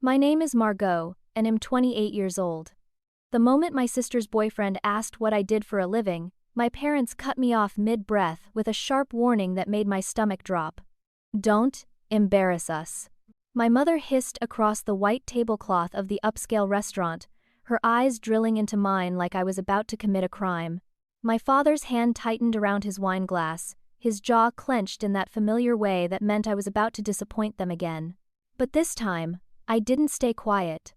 My name is Margot, and I'm 28 years old. The moment my sister's boyfriend asked what I did for a living, my parents cut me off mid-breath with a sharp warning that made my stomach drop. "Don't embarrass us." My mother hissed across the white tablecloth of the upscale restaurant, her eyes drilling into mine like I was about to commit a crime. My father's hand tightened around his wine glass, his jaw clenched in that familiar way that meant I was about to disappoint them again. But this time, I didn't stay quiet.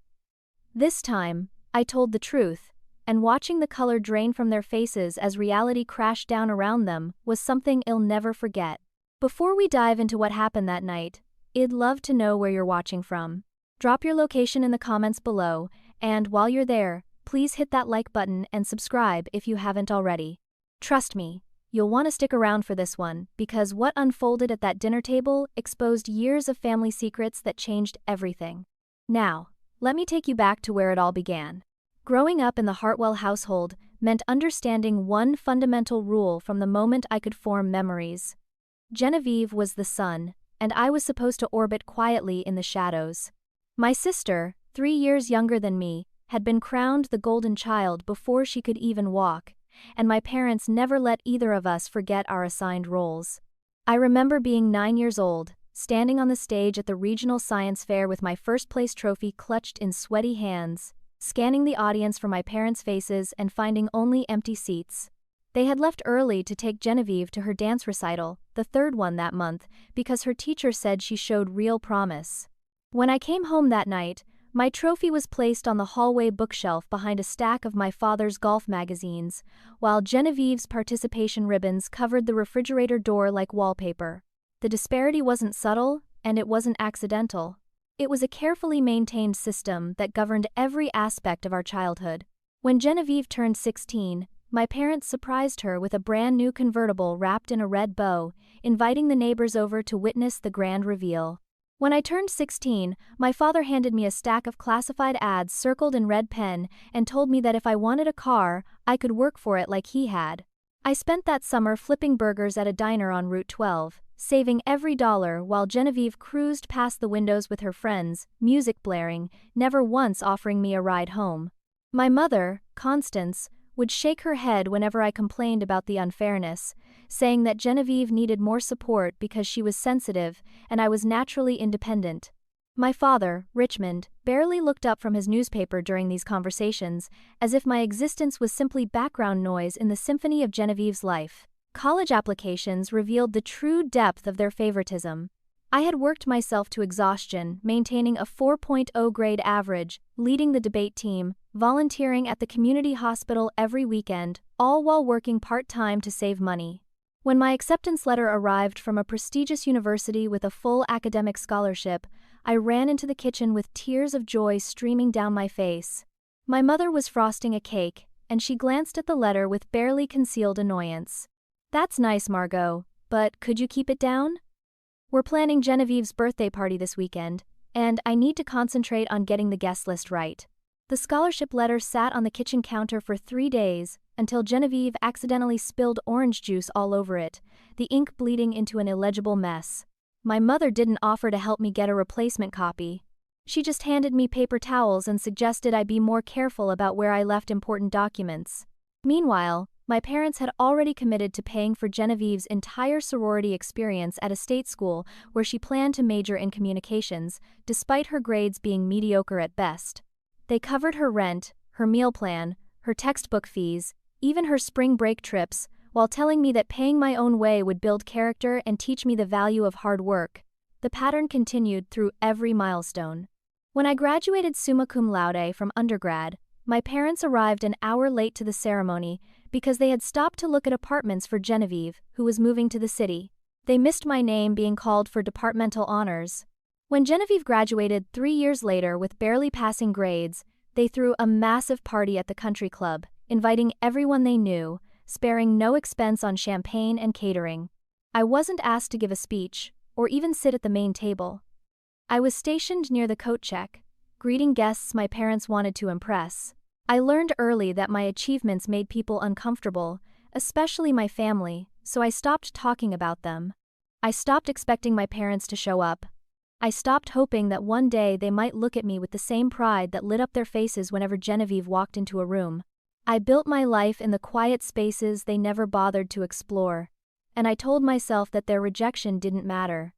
This time, I told the truth, and watching the color drain from their faces as reality crashed down around them was something I'll never forget. Before we dive into what happened that night, I'd love to know where you're watching from. Drop your location in the comments below, and while you're there, please hit that like button and subscribe if you haven't already. Trust me, you'll want to stick around for this one, because what unfolded at that dinner table exposed years of family secrets that changed everything. Now, let me take you back to where it all began. Growing up in the Hartwell household meant understanding one fundamental rule from the moment I could form memories. Genevieve was the sun, and I was supposed to orbit quietly in the shadows. My sister, 3 years younger than me, had been crowned the golden child before she could even walk, and my parents never let either of us forget our assigned roles. I remember being 9 years old, standing on the stage at the regional science fair with my first-place trophy clutched in sweaty hands, scanning the audience for my parents' faces and finding only empty seats. They had left early to take Genevieve to her dance recital, the third one that month, because her teacher said she showed real promise. When I came home that night, my trophy was placed on the hallway bookshelf behind a stack of my father's golf magazines, while Genevieve's participation ribbons covered the refrigerator door like wallpaper. The disparity wasn't subtle, and it wasn't accidental. It was a carefully maintained system that governed every aspect of our childhood. When Genevieve turned 16, my parents surprised her with a brand new convertible wrapped in a red bow, inviting the neighbors over to witness the grand reveal. When I turned 16, my father handed me a stack of classified ads circled in red pen and told me that if I wanted a car, I could work for it like he had. I spent that summer flipping burgers at a diner on Route 12, saving every dollar while Genevieve cruised past the windows with her friends, music blaring, never once offering me a ride home. My mother, Constance, would shake her head whenever I complained about the unfairness, saying that Genevieve needed more support because she was sensitive and I was naturally independent. My father, Richmond, barely looked up from his newspaper during these conversations, as if my existence was simply background noise in the symphony of Genevieve's life. College applications revealed the true depth of their favoritism. I had worked myself to exhaustion, maintaining a 4.0 grade average, leading the debate team, volunteering at the community hospital every weekend, all while working part-time to save money. When my acceptance letter arrived from a prestigious university with a full academic scholarship, I ran into the kitchen with tears of joy streaming down my face. My mother was frosting a cake, and she glanced at the letter with barely concealed annoyance. "That's nice, Margot, but could you keep it down? We're planning Genevieve's birthday party this weekend, and I need to concentrate on getting the guest list right." The scholarship letter sat on the kitchen counter for 3 days, until Genevieve accidentally spilled orange juice all over it, the ink bleeding into an illegible mess. My mother didn't offer to help me get a replacement copy. She just handed me paper towels and suggested I be more careful about where I left important documents. Meanwhile, my parents had already committed to paying for Genevieve's entire sorority experience at a state school where she planned to major in communications, despite her grades being mediocre at best. They covered her rent, her meal plan, her textbook fees, even her spring break trips, while telling me that paying my own way would build character and teach me the value of hard work. The pattern continued through every milestone. When I graduated summa cum laude from undergrad, my parents arrived an hour late to the ceremony because they had stopped to look at apartments for Genevieve, who was moving to the city. They missed my name being called for departmental honors. When Genevieve graduated 3 years later with barely passing grades, they threw a massive party at the country club, inviting everyone they knew, sparing no expense on champagne and catering. I wasn't asked to give a speech, or even sit at the main table. I was stationed near the coat check, greeting guests my parents wanted to impress. I learned early that my achievements made people uncomfortable, especially my family, so I stopped talking about them. I stopped expecting my parents to show up. I stopped hoping that one day they might look at me with the same pride that lit up their faces whenever Genevieve walked into a room. I built my life in the quiet spaces they never bothered to explore. And I told myself that their rejection didn't matter.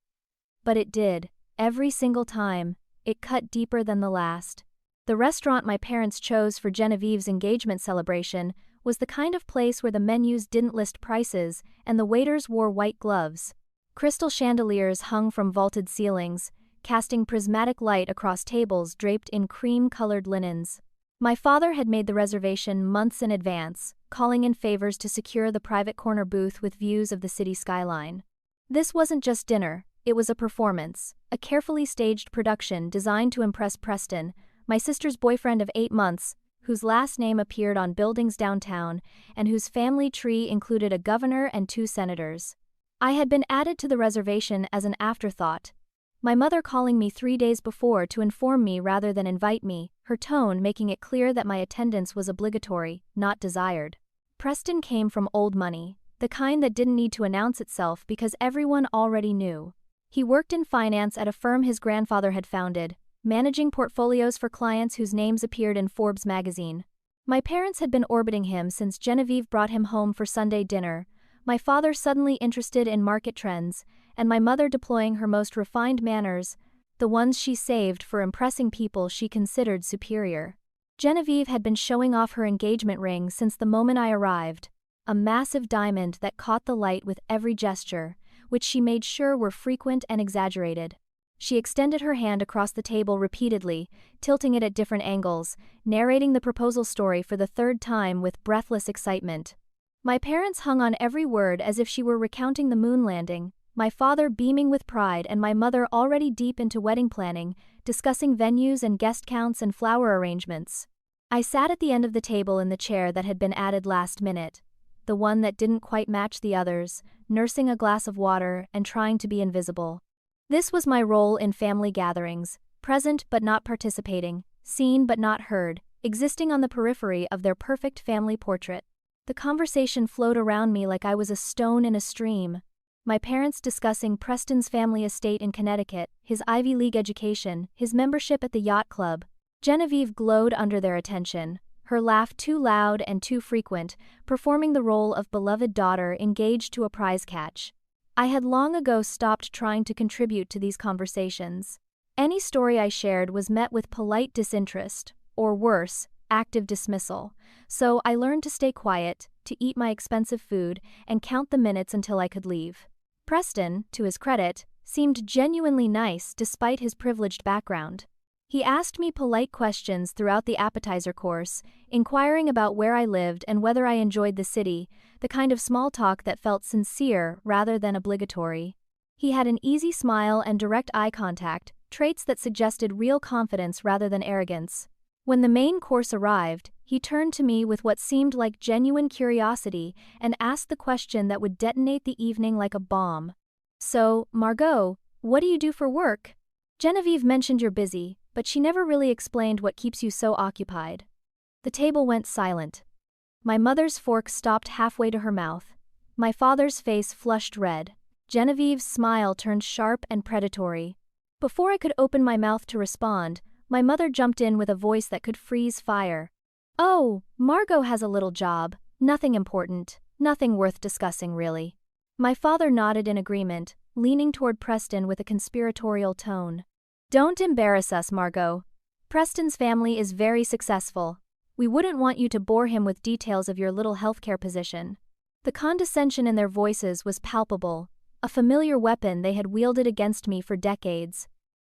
But it did. Every single time, it cut deeper than the last. The restaurant my parents chose for Genevieve's engagement celebration was the kind of place where the menus didn't list prices and the waiters wore white gloves. Crystal chandeliers hung from vaulted ceilings, casting prismatic light across tables draped in cream-colored linens. My father had made the reservation months in advance, calling in favors to secure the private corner booth with views of the city skyline. This wasn't just dinner, it was a performance, a carefully staged production designed to impress Preston, my sister's boyfriend of 8 months, whose last name appeared on buildings downtown, and whose family tree included a governor and 2 senators. I had been added to the reservation as an afterthought, my mother calling me 3 days before to inform me rather than invite me, her tone making it clear that my attendance was obligatory, not desired. Preston came from old money, the kind that didn't need to announce itself because everyone already knew. He worked in finance at a firm his grandfather had founded, managing portfolios for clients whose names appeared in Forbes magazine. My parents had been orbiting him since Genevieve brought him home for Sunday dinner, my father suddenly interested in market trends, and my mother deploying her most refined manners, the ones she saved for impressing people she considered superior. Genevieve had been showing off her engagement ring since the moment I arrived, a massive diamond that caught the light with every gesture, which she made sure were frequent and exaggerated. She extended her hand across the table repeatedly, tilting it at different angles, narrating the proposal story for the 3rd time with breathless excitement. My parents hung on every word as if she were recounting the moon landing, my father beaming with pride and my mother already deep into wedding planning, discussing venues and guest counts and flower arrangements. I sat at the end of the table in the chair that had been added last minute, the one that didn't quite match the others, nursing a glass of water and trying to be invisible. This was my role in family gatherings, present but not participating, seen but not heard, existing on the periphery of their perfect family portrait. The conversation flowed around me like I was a stone in a stream. My parents discussing Preston's family estate in Connecticut, his Ivy League education, his membership at the yacht club. Genevieve glowed under their attention, her laugh too loud and too frequent, performing the role of beloved daughter engaged to a prize catch. I had long ago stopped trying to contribute to these conversations. Any story I shared was met with polite disinterest, or worse, active dismissal, so I learned to stay quiet, to eat my expensive food, and count the minutes until I could leave. Preston, to his credit, seemed genuinely nice despite his privileged background. He asked me polite questions throughout the appetizer course, inquiring about where I lived and whether I enjoyed the city, the kind of small talk that felt sincere rather than obligatory. He had an easy smile and direct eye contact, traits that suggested real confidence rather than arrogance. When the main course arrived, he turned to me with what seemed like genuine curiosity and asked the question that would detonate the evening like a bomb. "So, Margot, what do you do for work? Genevieve mentioned you're busy, but she never really explained what keeps you so occupied." The table went silent. My mother's fork stopped halfway to her mouth. My father's face flushed red. Genevieve's smile turned sharp and predatory. Before I could open my mouth to respond, my mother jumped in with a voice that could freeze fire. "Oh, Margot has a little job, nothing important, nothing worth discussing really." My father nodded in agreement, leaning toward Preston with a conspiratorial tone. "Don't embarrass us, Margot. Preston's family is very successful. We wouldn't want you to bore him with details of your little healthcare position." The condescension in their voices was palpable, a familiar weapon they had wielded against me for decades.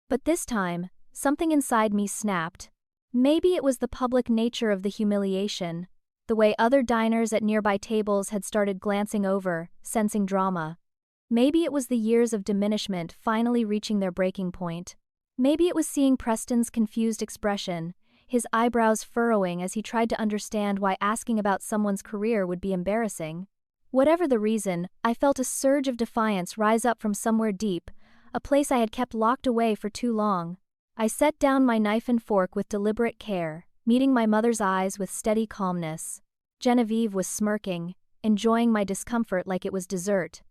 But this time, something inside me snapped. Maybe it was the public nature of the humiliation, the way other diners at nearby tables had started glancing over, sensing drama. Maybe it was the years of diminishment finally reaching their breaking point. Maybe it was seeing Preston's confused expression, his eyebrows furrowing as he tried to understand why asking about someone's career would be embarrassing. Whatever the reason, I felt a surge of defiance rise up from somewhere deep, a place I had kept locked away for too long. I set down my knife and fork with deliberate care, meeting my mother's eyes with steady calmness. Genevieve was smirking, enjoying my discomfort like it was dessert,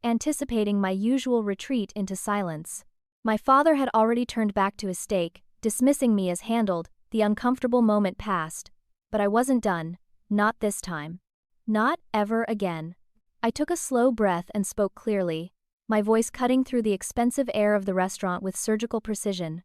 anticipating my usual retreat into silence. My father had already turned back to his steak, dismissing me as handled. The uncomfortable moment passed. But I wasn't done. Not this time. Not ever again. I took a slow breath and spoke clearly, my voice cutting through the expensive air of the restaurant with surgical precision.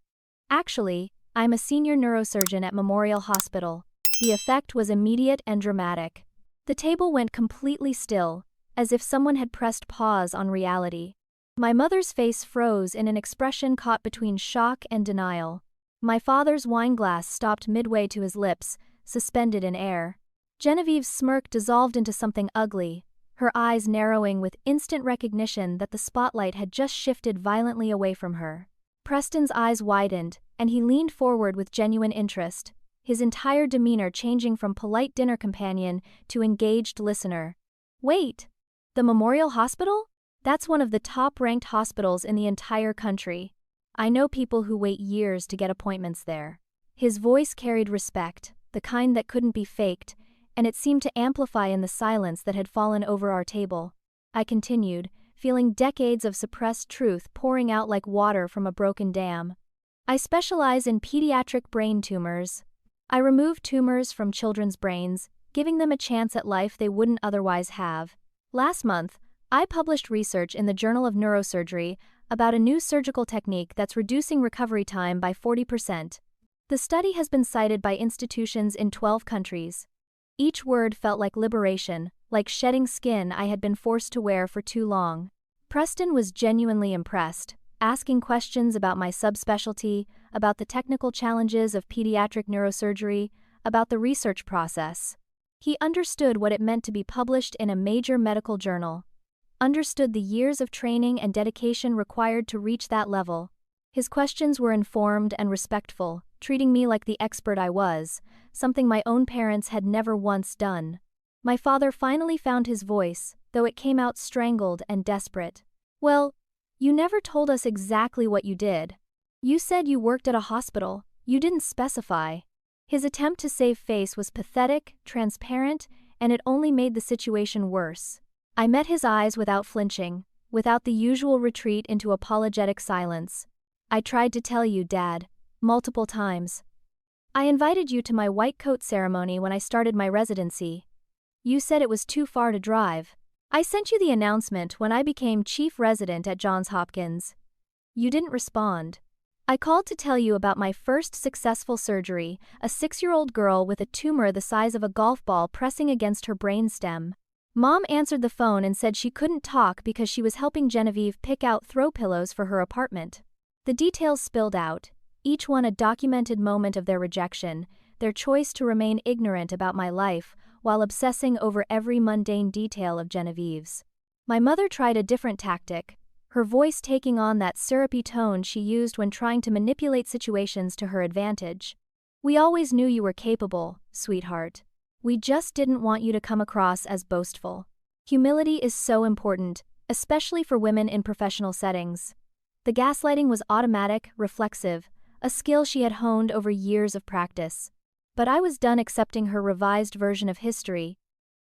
Actually, I'm a senior neurosurgeon at Memorial Hospital. The effect was immediate and dramatic. The table went completely still, as if someone had pressed pause on reality. My mother's face froze in an expression caught between shock and denial. My father's wineglass stopped midway to his lips, suspended in air. Genevieve's smirk dissolved into something ugly, her eyes narrowing with instant recognition that the spotlight had just shifted violently away from her. Preston's eyes widened, and he leaned forward with genuine interest, his entire demeanor changing from polite dinner companion to engaged listener. Wait! The Memorial Hospital? That's one of the top-ranked hospitals in the entire country. I know people who wait years to get appointments there. His voice carried respect, the kind that couldn't be faked, and it seemed to amplify in the silence that had fallen over our table. I continued, feeling decades of suppressed truth pouring out like water from a broken dam. I specialize in pediatric brain tumors. I remove tumors from children's brains, giving them a chance at life they wouldn't otherwise have. Last month, I published research in the Journal of Neurosurgery about a new surgical technique that's reducing recovery time by 40%. The study has been cited by institutions in 12 countries. Each word felt like liberation, like shedding skin I had been forced to wear for too long. Preston was genuinely impressed, asking questions about my subspecialty, about the technical challenges of pediatric neurosurgery, about the research process. He understood what it meant to be published in a major medical journal, understood the years of training and dedication required to reach that level. His questions were informed and respectful, treating me like the expert I was, something my own parents had never once done. My father finally found his voice, though it came out strangled and desperate. Well, you never told us exactly what you did. You said you worked at a hospital. You didn't specify. His attempt to save face was pathetic, transparent, and it only made the situation worse. I met his eyes without flinching, without the usual retreat into apologetic silence. I tried to tell you, Dad, multiple times. I invited you to my white coat ceremony when I started my residency. You said it was too far to drive. I sent you the announcement when I became chief resident at Johns Hopkins. You didn't respond. I called to tell you about my first successful surgery, a 6-year-old girl with a tumor the size of a golf ball pressing against her brainstem. Mom answered the phone and said she couldn't talk because she was helping Genevieve pick out throw pillows for her apartment. The details spilled out, each one a documented moment of their rejection, their choice to remain ignorant about my life while obsessing over every mundane detail of Genevieve's. My mother tried a different tactic, her voice taking on that syrupy tone she used when trying to manipulate situations to her advantage. We always knew you were capable, sweetheart. We just didn't want you to come across as boastful. Humility is so important, especially for women in professional settings. The gaslighting was automatic, reflexive, a skill she had honed over years of practice. But I was done accepting her revised version of history.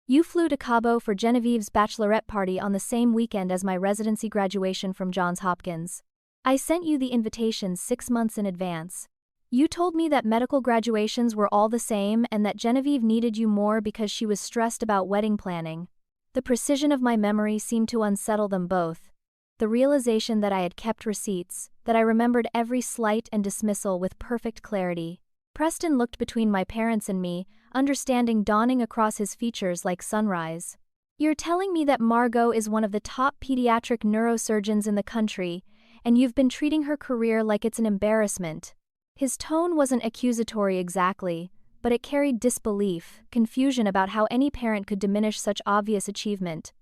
You flew to Cabo for Genevieve's bachelorette party on the same weekend as my residency graduation from Johns Hopkins. I sent you the invitation 6 months in advance. You told me that medical graduations were all the same and that Genevieve needed you more because she was stressed about wedding planning. The precision of my memory seemed to unsettle them both. The realization that I had kept receipts, that I remembered every slight and dismissal with perfect clarity. Preston looked between my parents and me, understanding dawning across his features like sunrise. You're telling me that Margot is one of the top pediatric neurosurgeons in the country, and you've been treating her career like it's an embarrassment. His tone wasn't accusatory exactly, but it carried disbelief, confusion about how any parent could diminish such obvious achievement.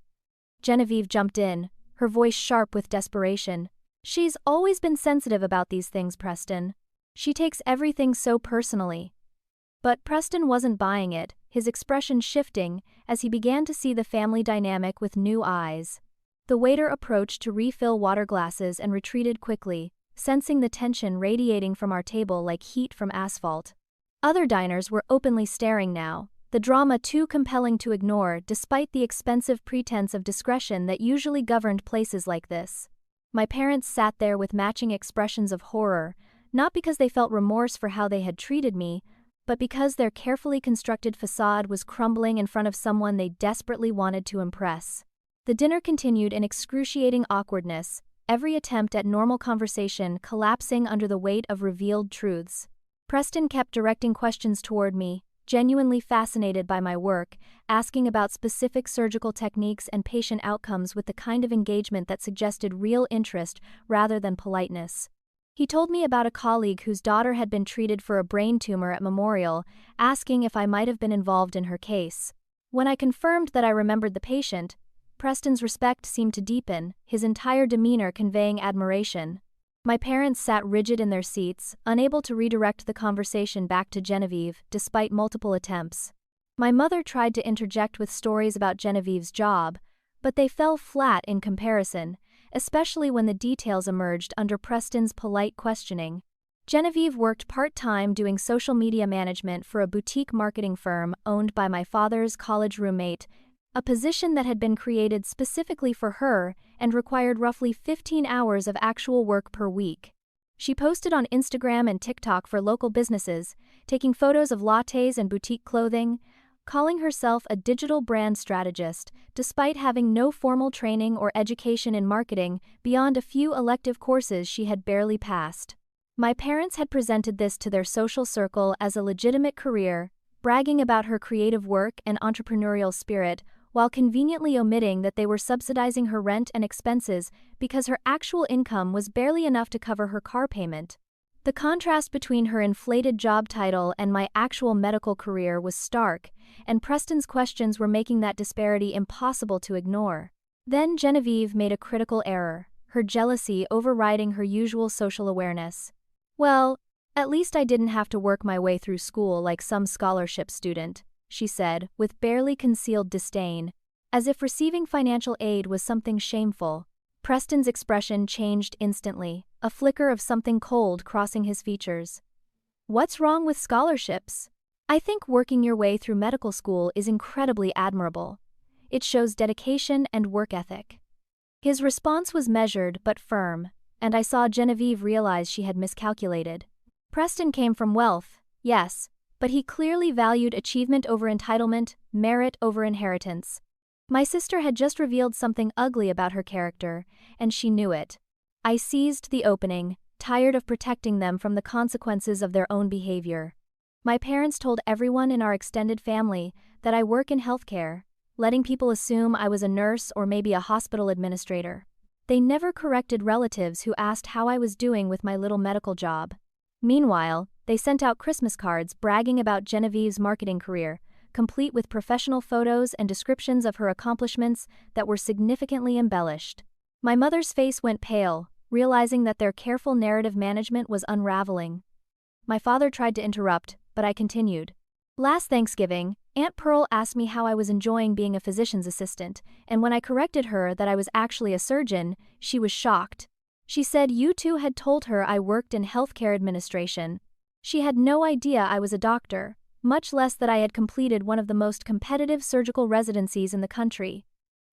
Genevieve jumped in, her voice sharp with desperation. She's always been sensitive about these things, Preston. She takes everything so personally. But Preston wasn't buying it, his expression shifting as he began to see the family dynamic with new eyes. The waiter approached to refill water glasses and retreated quickly, sensing the tension radiating from our table like heat from asphalt. Other diners were openly staring now, the drama too compelling to ignore despite the expensive pretense of discretion that usually governed places like this. My parents sat there with matching expressions of horror, not because they felt remorse for how they had treated me, but because their carefully constructed facade was crumbling in front of someone they desperately wanted to impress. The dinner continued in excruciating awkwardness, every attempt at normal conversation collapsing under the weight of revealed truths. Preston kept directing questions toward me, genuinely fascinated by my work, asking about specific surgical techniques and patient outcomes with the kind of engagement that suggested real interest rather than politeness. He told me about a colleague whose daughter had been treated for a brain tumor at Memorial, asking if I might have been involved in her case. When I confirmed that I remembered the patient, Preston's respect seemed to deepen, his entire demeanor conveying admiration. My parents sat rigid in their seats, unable to redirect the conversation back to Genevieve, despite multiple attempts. My mother tried to interject with stories about Genevieve's job, but they fell flat in comparison, especially when the details emerged under Preston's polite questioning. Genevieve worked part-time doing social media management for a boutique marketing firm owned by my father's college roommate, a position that had been created specifically for her and required roughly 15 hours of actual work per week. She posted on Instagram and TikTok for local businesses, taking photos of lattes and boutique clothing, calling herself a digital brand strategist, despite having no formal training or education in marketing beyond a few elective courses she had barely passed. My parents had presented this to their social circle as a legitimate career, bragging about her creative work and entrepreneurial spirit, while conveniently omitting that they were subsidizing her rent and expenses because her actual income was barely enough to cover her car payment. The contrast between her inflated job title and my actual medical career was stark, and Preston's questions were making that disparity impossible to ignore. Then Genevieve made a critical error, her jealousy overriding her usual social awareness. "Well, at least I didn't have to work my way through school like some scholarship student," she said, with barely concealed disdain, as if receiving financial aid was something shameful. Preston's expression changed instantly, a flicker of something cold crossing his features. "What's wrong with scholarships? I think working your way through medical school is incredibly admirable. It shows dedication and work ethic." His response was measured but firm, and I saw Genevieve realize she had miscalculated. Preston came from wealth, yes, but he clearly valued achievement over entitlement, merit over inheritance. My sister had just revealed something ugly about her character, and she knew it. I seized the opening, tired of protecting them from the consequences of their own behavior. My parents told everyone in our extended family that I work in healthcare, letting people assume I was a nurse or maybe a hospital administrator. They never corrected relatives who asked how I was doing with my little medical job. Meanwhile, they sent out Christmas cards bragging about Genevieve's marketing career, complete with professional photos and descriptions of her accomplishments that were significantly embellished. My mother's face went pale, realizing that their careful narrative management was unraveling. My father tried to interrupt, but I continued. "Last Thanksgiving, Aunt Pearl asked me how I was enjoying being a physician's assistant, and when I corrected her that I was actually a surgeon, she was shocked. She said you two had told her I worked in healthcare administration. She had no idea I was a doctor, much less that I had completed one of the most competitive surgical residencies in the country."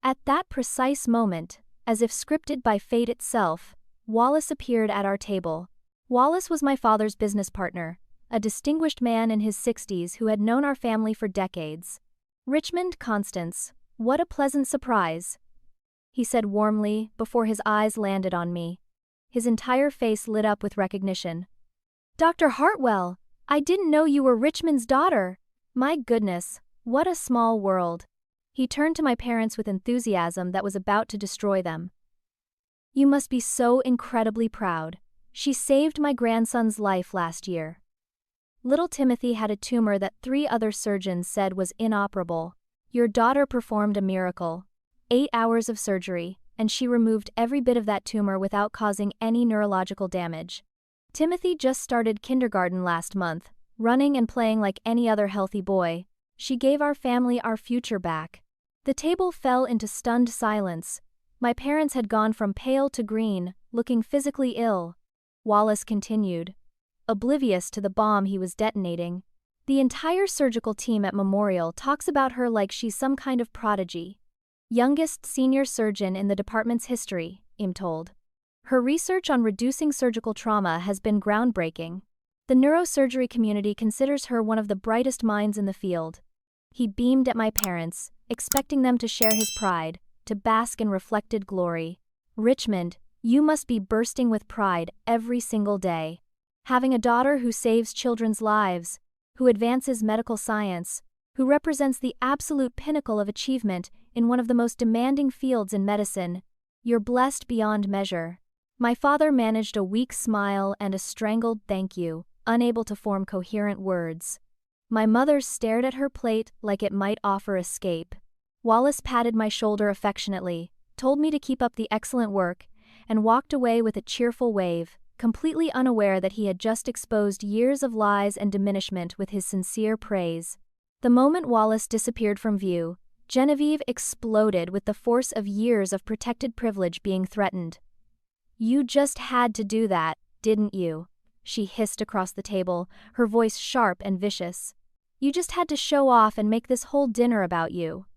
At that precise moment, as if scripted by fate itself, Wallace appeared at our table. Wallace was my father's business partner, a distinguished man in his 60s who had known our family for decades. "Richmond Constance, what a pleasant surprise," he said warmly before his eyes landed on me. His entire face lit up with recognition. "Dr. Hartwell, I didn't know you were Richmond's daughter. My goodness, what a small world." He turned to my parents with enthusiasm that was about to destroy them. "You must be so incredibly proud. She saved my grandson's life last year." Little Timothy had a tumor that 3 other surgeons said was inoperable. "Your daughter performed a miracle. 8 hours of surgery, and she removed every bit of that tumor without causing any neurological damage. Timothy just started kindergarten last month, running and playing like any other healthy boy. She gave our family our future back." The table fell into stunned silence. My parents had gone from pale to green, looking physically ill. Wallace continued, oblivious to the bomb he was detonating. "The entire surgical team at Memorial talks about her like she's some kind of prodigy. Youngest senior surgeon in the department's history," I'm told. Her research on reducing surgical trauma has been groundbreaking. The neurosurgery community considers her one of the brightest minds in the field. He beamed at my parents, expecting them to share his pride, to bask in reflected glory. Richmond, you must be bursting with pride every single day. Having a daughter who saves children's lives, who advances medical science, who represents the absolute pinnacle of achievement in one of the most demanding fields in medicine, you're blessed beyond measure. My father managed a weak smile and a strangled thank you, unable to form coherent words. My mother stared at her plate like it might offer escape. Wallace patted my shoulder affectionately, told me to keep up the excellent work, and walked away with a cheerful wave, completely unaware that he had just exposed years of lies and diminishment with his sincere praise. The moment Wallace disappeared from view, Genevieve exploded with the force of years of protected privilege being threatened. "You just had to do that, didn't you?" she hissed across the table, her voice sharp and vicious. "You just had to show off and make this whole dinner about you.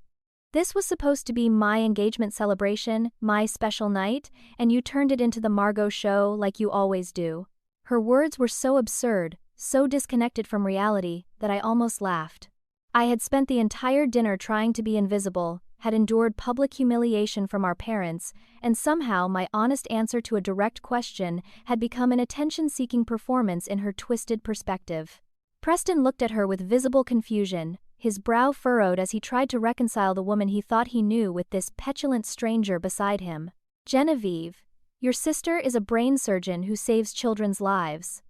This was supposed to be my engagement celebration, my special night, and you turned it into the Margot show like you always do." Her words were so absurd, so disconnected from reality, that I almost laughed. I had spent the entire dinner trying to be invisible, had endured public humiliation from our parents, and somehow my honest answer to a direct question had become an attention-seeking performance in her twisted perspective. Preston looked at her with visible confusion, his brow furrowed as he tried to reconcile the woman he thought he knew with this petulant stranger beside him. "Genevieve, your sister is a brain surgeon who saves children's lives.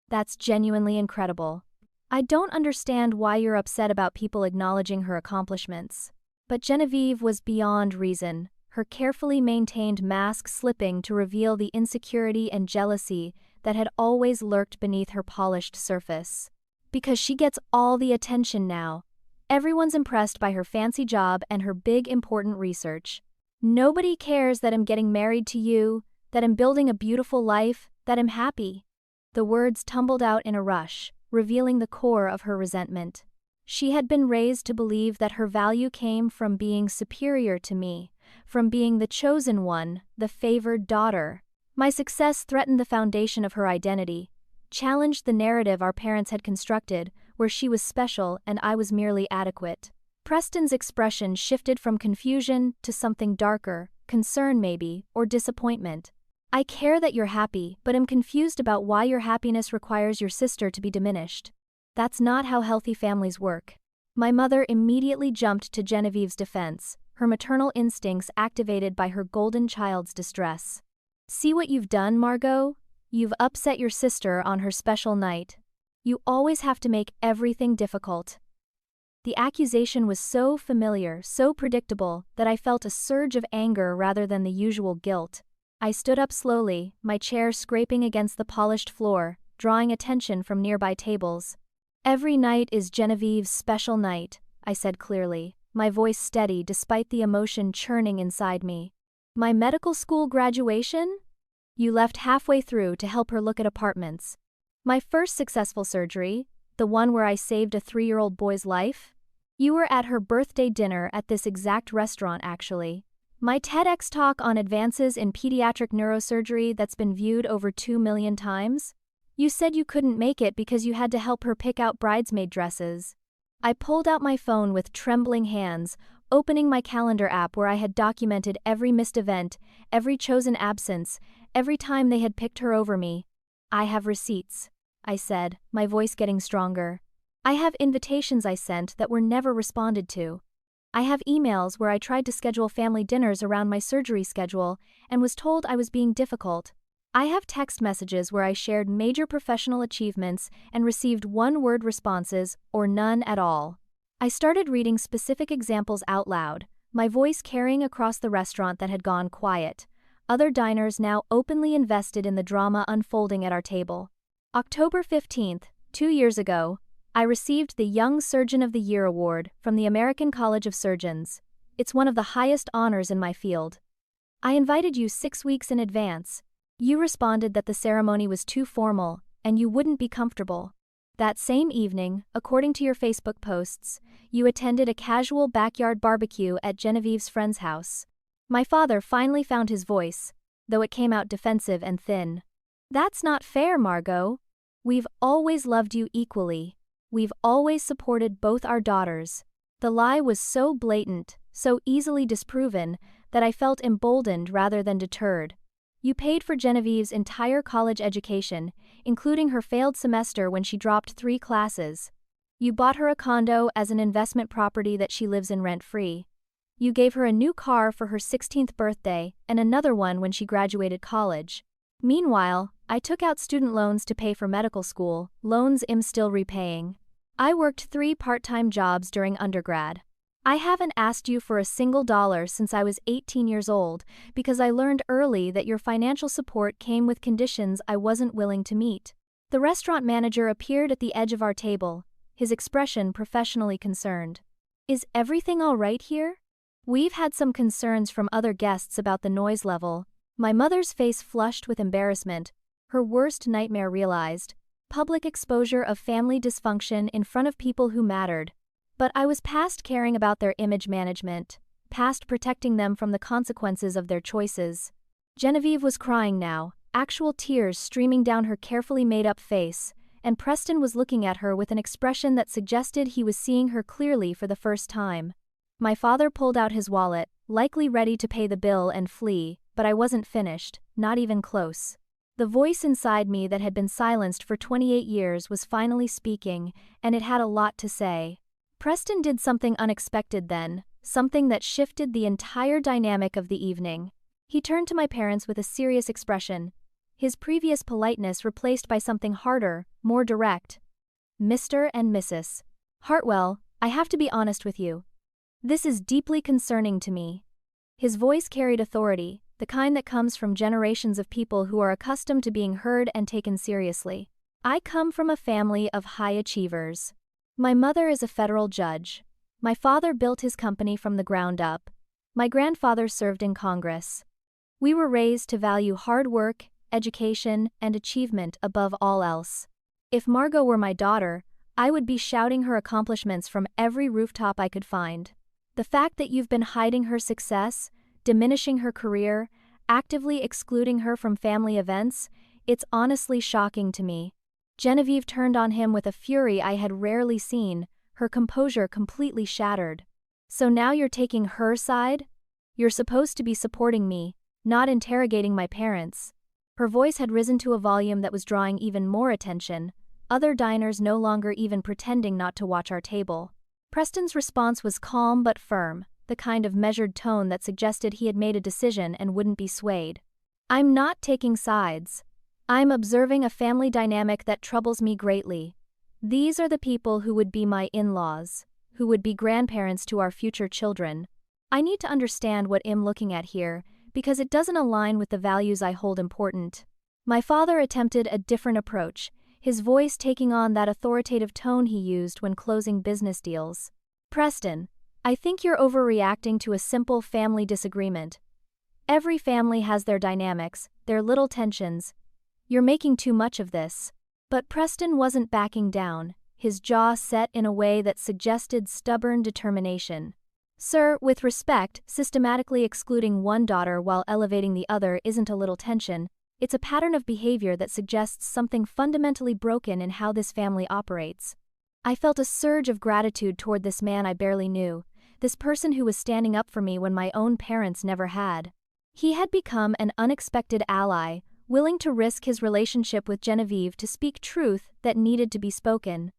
That's genuinely incredible. I don't understand why you're upset about people acknowledging her accomplishments." But Genevieve was beyond reason, her carefully maintained mask slipping to reveal the insecurity and jealousy that had always lurked beneath her polished surface. "Because she gets all the attention now. Everyone's impressed by her fancy job and her big important research. Nobody cares that I'm getting married to you, that I'm building a beautiful life, that I'm happy." The words tumbled out in a rush, revealing the core of her resentment. She had been raised to believe that her value came from being superior to me, from being the chosen one, the favored daughter. My success threatened the foundation of her identity, challenged the narrative our parents had constructed, where she was special and I was merely adequate. Preston's expression shifted from confusion to something darker, concern maybe, or disappointment. "I care that you're happy, but am confused about why your happiness requires your sister to be diminished. That's not how healthy families work." My mother immediately jumped to Genevieve's defense, her maternal instincts activated by her golden child's distress. "See what you've done, Margot? You've upset your sister on her special night. You always have to make everything difficult." The accusation was so familiar, so predictable, that I felt a surge of anger rather than the usual guilt. I stood up slowly, my chair scraping against the polished floor, drawing attention from nearby tables. "Every night is Genevieve's special night," I said clearly, my voice steady despite the emotion churning inside me. "My medical school graduation? You left halfway through to help her look at apartments. My first successful surgery, the one where I saved a 3-year-old boy's life? You were at her birthday dinner at this exact restaurant actually. My TEDx talk on advances in pediatric neurosurgery that's been viewed over 2 million times? You said you couldn't make it because you had to help her pick out bridesmaid dresses." I pulled out my phone with trembling hands, opening my calendar app where I had documented every missed event, every chosen absence, every time they had picked her over me. "I have receipts," I said, my voice getting stronger. "I have invitations I sent that were never responded to. I have emails where I tried to schedule family dinners around my surgery schedule and was told I was being difficult. I have text messages where I shared major professional achievements and received one-word responses or none at all." I started reading specific examples out loud, my voice carrying across the restaurant that had gone quiet, other diners now openly invested in the drama unfolding at our table. October 15th, 2 years ago, I received the Young Surgeon of the Year award from the American College of Surgeons. It's one of the highest honors in my field. I invited you 6 weeks in advance. You responded that the ceremony was too formal, and you wouldn't be comfortable. That same evening, according to your Facebook posts, you attended a casual backyard barbecue at Genevieve's friend's house. My father finally found his voice, though it came out defensive and thin. "That's not fair, Margot. We've always loved you equally. We've always supported both our daughters." The lie was so blatant, so easily disproven, that I felt emboldened rather than deterred. "You paid for Genevieve's entire college education, including her failed semester when she dropped 3 classes. You bought her a condo as an investment property that she lives in rent-free. You gave her a new car for her 16th birthday and another one when she graduated college. Meanwhile, I took out student loans to pay for medical school, loans I'm still repaying. I worked 3 part-time jobs during undergrad. I haven't asked you for a single dollar since I was 18 years old because I learned early that your financial support came with conditions I wasn't willing to meet." The restaurant manager appeared at the edge of our table, his expression professionally concerned. "Is everything all right here? We've had some concerns from other guests about the noise level." My mother's face flushed with embarrassment, her worst nightmare realized. Public exposure of family dysfunction in front of people who mattered. But I was past caring about their image management, past protecting them from the consequences of their choices. Genevieve was crying now, actual tears streaming down her carefully made-up face, and Preston was looking at her with an expression that suggested he was seeing her clearly for the first time. My father pulled out his wallet, likely ready to pay the bill and flee, but I wasn't finished, not even close. The voice inside me that had been silenced for 28 years was finally speaking, and it had a lot to say. Preston did something unexpected then, something that shifted the entire dynamic of the evening. He turned to my parents with a serious expression, his previous politeness replaced by something harder, more direct. "Mr. and Mrs. Hartwell, I have to be honest with you. This is deeply concerning to me." His voice carried authority, the kind that comes from generations of people who are accustomed to being heard and taken seriously. "I come from a family of high achievers. My mother is a federal judge. My father built his company from the ground up. My grandfather served in Congress. We were raised to value hard work, education, and achievement above all else. If Margot were my daughter, I would be shouting her accomplishments from every rooftop I could find. The fact that you've been hiding her success, diminishing her career, actively excluding her from family events, it's honestly shocking to me." Genevieve turned on him with a fury I had rarely seen, her composure completely shattered. "So now you're taking her side? You're supposed to be supporting me, not interrogating my parents." Her voice had risen to a volume that was drawing even more attention, other diners no longer even pretending not to watch our table. Preston's response was calm but firm, the kind of measured tone that suggested he had made a decision and wouldn't be swayed. "I'm not taking sides. I'm observing a family dynamic that troubles me greatly. These are the people who would be my in-laws, who would be grandparents to our future children. I need to understand what I'm looking at here, because it doesn't align with the values I hold important." My father attempted a different approach, his voice taking on that authoritative tone he used when closing business deals. "Preston, I think you're overreacting to a simple family disagreement. Every family has their dynamics, their little tensions. You're making too much of this." But Preston wasn't backing down, his jaw set in a way that suggested stubborn determination. "Sir, with respect, systematically excluding one daughter while elevating the other isn't a little tension, it's a pattern of behavior that suggests something fundamentally broken in how this family operates." I felt a surge of gratitude toward this man I barely knew, this person who was standing up for me when my own parents never had. He had become an unexpected ally, willing to risk his relationship with Genevieve to speak truth that needed to be spoken.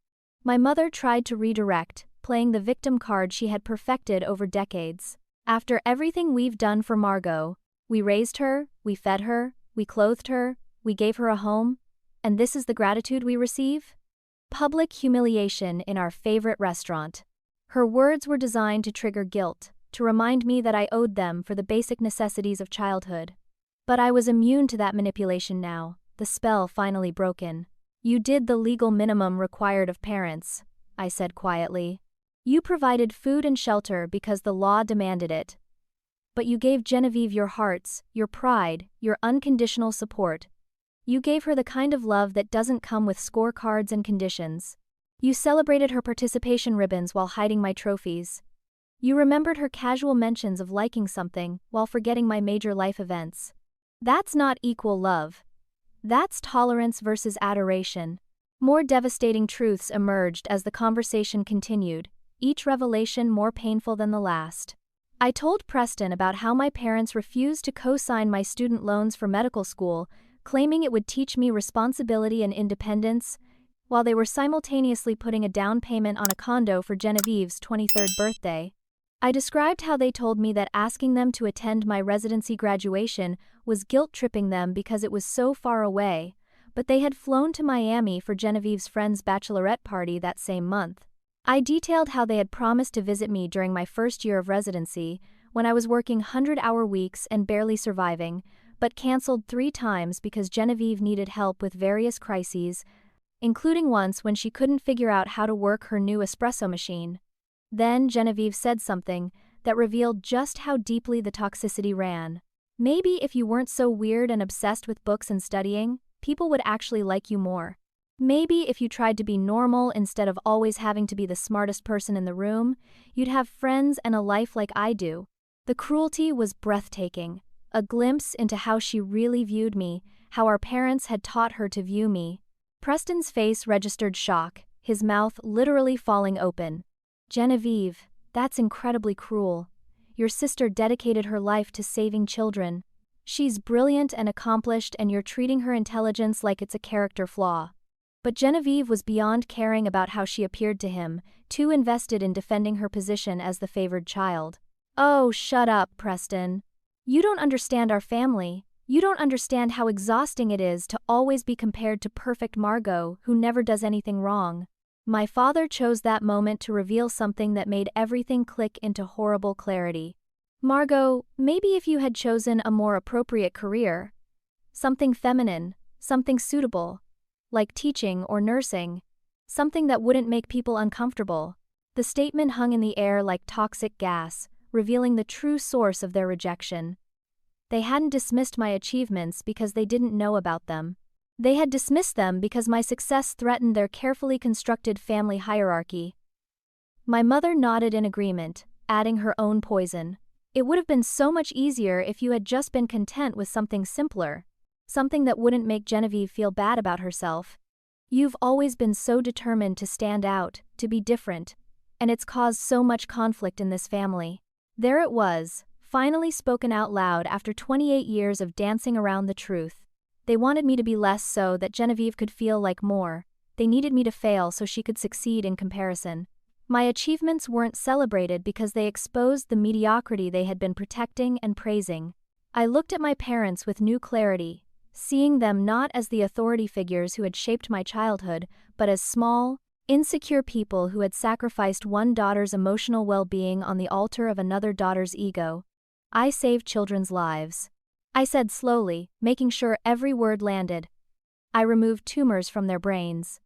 My mother tried to redirect, playing the victim card she had perfected over decades. "After everything we've done for Margot, we raised her, we fed her, we clothed her, we gave her a home, and this is the gratitude we receive? Public humiliation in our favorite restaurant." Her words were designed to trigger guilt, to remind me that I owed them for the basic necessities of childhood. But I was immune to that manipulation now, the spell finally broken. "You did the legal minimum required of parents," I said quietly. "You provided food and shelter because the law demanded it. But you gave Genevieve your hearts, your pride, your unconditional support. You gave her the kind of love that doesn't come with scorecards and conditions. You celebrated her participation ribbons while hiding my trophies. You remembered her casual mentions of liking something while forgetting my major life events. That's not equal love. That's tolerance versus adoration. More devastating truths emerged as the conversation continued, each revelation more painful than the last. I told Preston about how my parents refused to co-sign my student loans for medical school, claiming it would teach me responsibility and independence, while they were simultaneously putting a down payment on a condo for Genevieve's 23rd birthday. I described how they told me that asking them to attend my residency graduation was guilt-tripping them because it was so far away, but they had flown to Miami for Genevieve's friend's bachelorette party that same month. I detailed how they had promised to visit me during my first year of residency, when I was working 100-hour weeks and barely surviving, but canceled 3 times because Genevieve needed help with various crises, including once when she couldn't figure out how to work her new espresso machine. Then Genevieve said something that revealed just how deeply the toxicity ran. Maybe if you weren't so weird and obsessed with books and studying, people would actually like you more. Maybe if you tried to be normal instead of always having to be the smartest person in the room, you'd have friends and a life like I do. The cruelty was breathtaking, a glimpse into how she really viewed me, how our parents had taught her to view me. Preston's face registered shock, his mouth literally falling open. Genevieve, that's incredibly cruel. Your sister dedicated her life to saving children. She's brilliant and accomplished, and you're treating her intelligence like it's a character flaw. But Genevieve was beyond caring about how she appeared to him, too invested in defending her position as the favored child. Oh, shut up, Preston. You don't understand our family. You don't understand how exhausting it is to always be compared to perfect Margot, who never does anything wrong. My father chose that moment to reveal something that made everything click into horrible clarity. Margot, maybe if you had chosen a more appropriate career, something feminine, something suitable, like teaching or nursing, something that wouldn't make people uncomfortable. The statement hung in the air like toxic gas, revealing the true source of their rejection. They hadn't dismissed my achievements because they didn't know about them. They had dismissed them because my success threatened their carefully constructed family hierarchy. My mother nodded in agreement, adding her own poison. It would have been so much easier if you had just been content with something simpler. Something that wouldn't make Genevieve feel bad about herself. You've always been so determined to stand out, to be different, and it's caused so much conflict in this family. There it was, finally spoken out loud after 28 years of dancing around the truth. They wanted me to be less so that Genevieve could feel like more. They needed me to fail so she could succeed in comparison. My achievements weren't celebrated because they exposed the mediocrity they had been protecting and praising. I looked at my parents with new clarity, seeing them not as the authority figures who had shaped my childhood, but as small, insecure people who had sacrificed one daughter's emotional well-being on the altar of another daughter's ego. I saved children's lives. I said slowly, making sure every word landed. I removed tumors from their brains.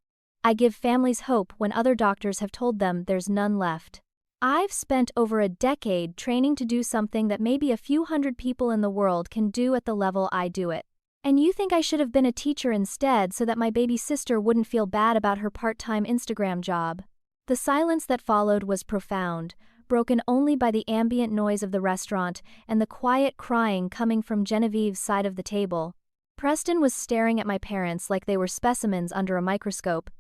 I give families hope when other doctors have told them there's none left. I've spent over a decade training to do something that maybe a few hundred people in the world can do at the level I do it. And you think I should have been a teacher instead so that my baby sister wouldn't feel bad about her part-time Instagram job? The silence that followed was profound, broken only by the ambient noise of the restaurant and the quiet crying coming from Genevieve's side of the table. Preston was staring at my parents like they were specimens under a microscope,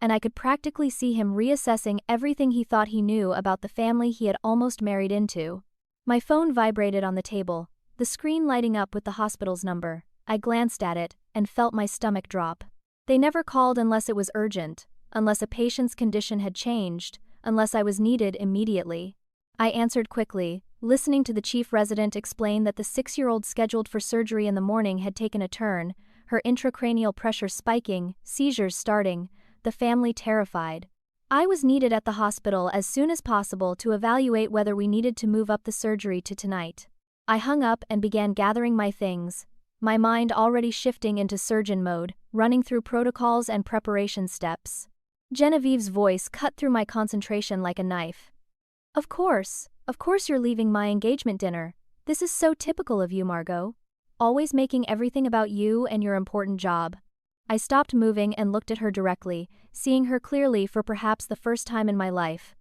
and I could practically see him reassessing everything he thought he knew about the family he had almost married into. My phone vibrated on the table, the screen lighting up with the hospital's number. I glanced at it and felt my stomach drop. They never called unless it was urgent, unless a patient's condition had changed, unless I was needed immediately. I answered quickly, listening to the chief resident explain that the 6-year-old scheduled for surgery in the morning had taken a turn, her intracranial pressure spiking, seizures starting, the family terrified. I was needed at the hospital as soon as possible to evaluate whether we needed to move up the surgery to tonight. I hung up and began gathering my things, my mind already shifting into surgeon mode, running through protocols and preparation steps. Genevieve's voice cut through my concentration like a knife. Of course you're leaving my engagement dinner. This is so typical of you, Margot. Always making everything about you and your important job. I stopped moving and looked at her directly, seeing her clearly for perhaps the first time in my life.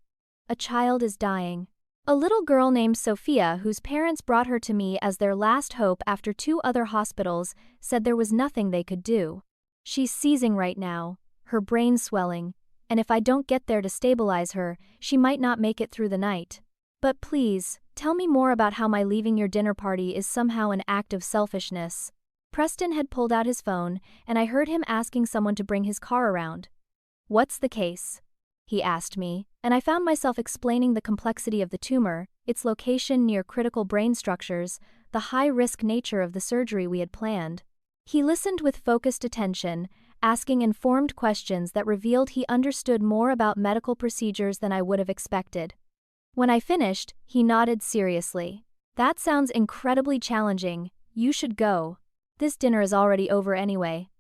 A child is dying. A little girl named Sophia, whose parents brought her to me as their last hope after 2 other hospitals, said there was nothing they could do. She's seizing right now, her brain swelling, and if I don't get there to stabilize her, she might not make it through the night. But please, tell me more about how my leaving your dinner party is somehow an act of selfishness. Preston had pulled out his phone, and I heard him asking someone to bring his car around. What's the case? He asked me, and I found myself explaining the complexity of the tumor, its location near critical brain structures, the high-risk nature of the surgery we had planned. He listened with focused attention, asking informed questions that revealed he understood more about medical procedures than I would have expected. When I finished, he nodded seriously. That sounds incredibly challenging. You should go. This dinner is already over anyway.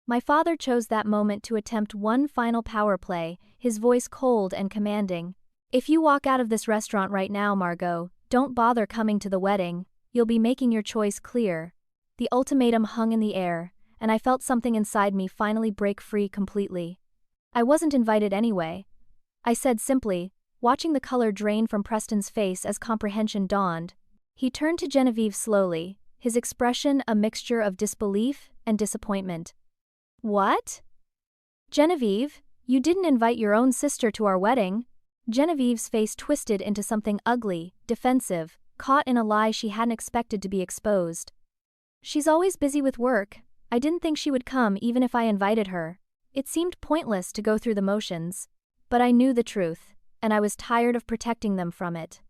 My father chose that moment to attempt one final power play, his voice cold and commanding. If you walk out of this restaurant right now, Margot, don't bother coming to the wedding. You'll be making your choice clear. The ultimatum hung in the air, and I felt something inside me finally break free completely. I wasn't invited anyway. I said simply, watching the color drain from Preston's face as comprehension dawned. He turned to Genevieve slowly, his expression a mixture of disbelief and disappointment. What? Genevieve, you didn't invite your own sister to our wedding. Genevieve's face twisted into something ugly, defensive, caught in a lie she hadn't expected to be exposed. She's always busy with work. I didn't think she would come even if I invited her. It seemed pointless to go through the motions. But I knew the truth, and I was tired of protecting them from it.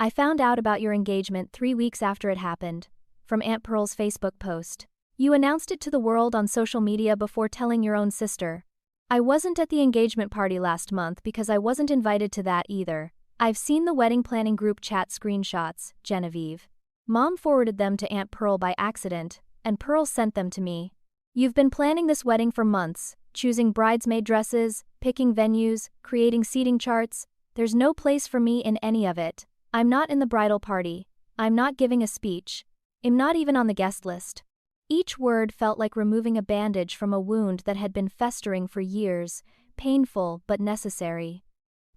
I found out about your engagement 3 weeks after it happened, from Aunt Pearl's Facebook post. You announced it to the world on social media before telling your own sister. I wasn't at the engagement party last month because I wasn't invited to that either. I've seen the wedding planning group chat screenshots, Genevieve. Mom forwarded them to Aunt Pearl by accident, and Pearl sent them to me. You've been planning this wedding for months, choosing bridesmaid dresses, picking venues, creating seating charts. There's no place for me in any of it. I'm not in the bridal party. I'm not giving a speech. I'm not even on the guest list. Each word felt like removing a bandage from a wound that had been festering for years, painful but necessary.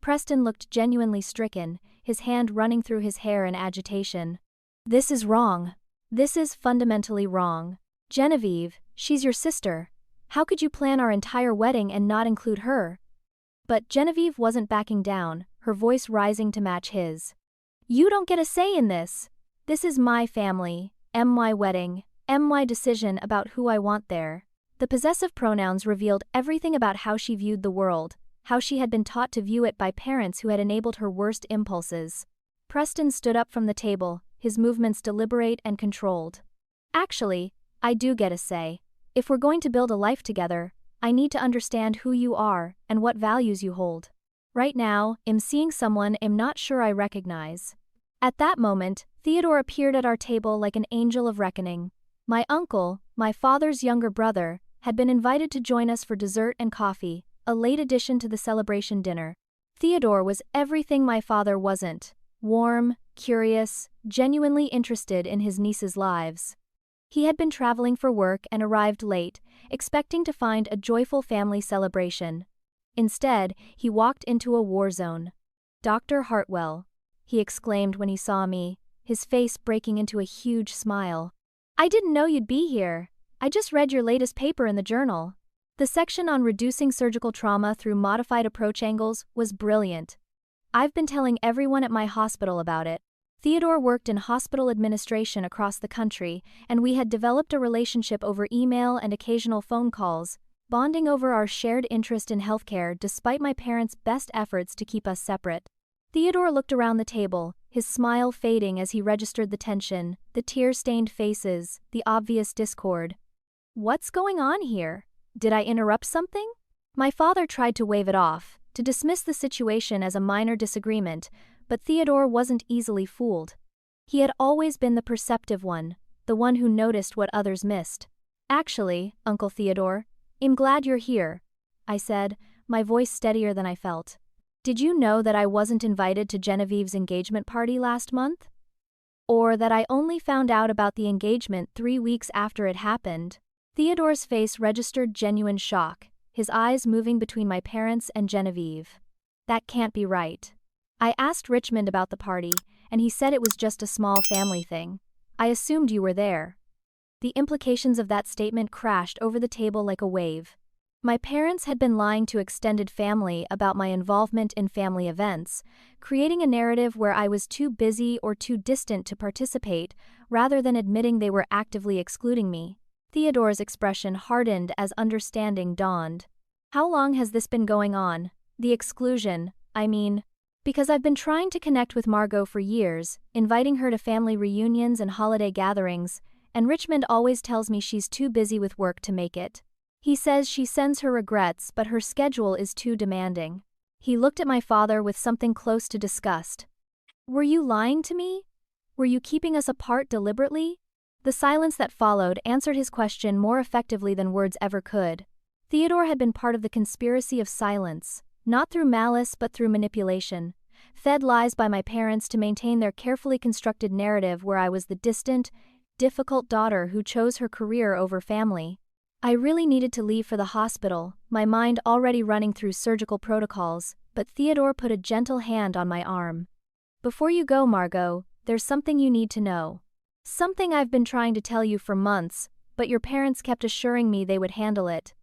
Preston looked genuinely stricken, his hand running through his hair in agitation. This is wrong. This is fundamentally wrong. Genevieve, she's your sister. How could you plan our entire wedding and not include her? But Genevieve wasn't backing down, her voice rising to match his. You don't get a say in this. This is my family, my wedding, my decision about who I want there. The possessive pronouns revealed everything about how she viewed the world, how she had been taught to view it by parents who had enabled her worst impulses. Preston stood up from the table, his movements deliberate and controlled. Actually, I do get a say. If we're going to build a life together, I need to understand who you are and what values you hold. Right now, I'm seeing someone I'm not sure I recognize. At that moment, Theodore appeared at our table like an angel of reckoning. My uncle, my father's younger brother, had been invited to join us for dessert and coffee, a late addition to the celebration dinner. Theodore was everything my father wasn't: warm, curious, genuinely interested in his nieces' lives. He had been traveling for work and arrived late, expecting to find a joyful family celebration. Instead, he walked into a war zone. "Dr. Hartwell," he exclaimed when he saw me, his face breaking into a huge smile. "I didn't know you'd be here. I just read your latest paper in the journal." The section on reducing surgical trauma through modified approach angles was brilliant. I've been telling everyone at my hospital about it. Theodore worked in hospital administration across the country, and we had developed a relationship over email and occasional phone calls, bonding over our shared interest in healthcare despite my parents' best efforts to keep us separate. Theodore looked around the table, his smile fading as he registered the tension, the tear-stained faces, the obvious discord. "What's going on here? Did I interrupt something?" My father tried to wave it off, to dismiss the situation as a minor disagreement, but Theodore wasn't easily fooled. He had always been the perceptive one, the one who noticed what others missed. "Actually, Uncle Theodore, I'm glad you're here," I said, my voice steadier than I felt. "Did you know that I wasn't invited to Genevieve's engagement party last month? Or that I only found out about the engagement 3 weeks after it happened?" Theodore's face registered genuine shock, his eyes moving between my parents and Genevieve. "That can't be right." I asked Richmond about the party, and he said it was just a small family thing. I assumed you were there. The implications of that statement crashed over the table like a wave. My parents had been lying to extended family about my involvement in family events, creating a narrative where I was too busy or too distant to participate, rather than admitting they were actively excluding me. Theodore's expression hardened as understanding dawned. How long has this been going on? The exclusion, I mean. Because I've been trying to connect with Margot for years, inviting her to family reunions and holiday gatherings, and Richmond always tells me she's too busy with work to make it. He says she sends her regrets, but her schedule is too demanding. He looked at my father with something close to disgust. Were you lying to me? Were you keeping us apart deliberately? The silence that followed answered his question more effectively than words ever could. Theodore had been part of the conspiracy of silence, not through malice but through manipulation, fed lies by my parents to maintain their carefully constructed narrative where I was the distant, difficult daughter who chose her career over family. I really needed to leave for the hospital, my mind already running through surgical protocols, but Theodore put a gentle hand on my arm. Before you go, Margot, there's something you need to know. Something I've been trying to tell you for months, but your parents kept assuring me they would handle it.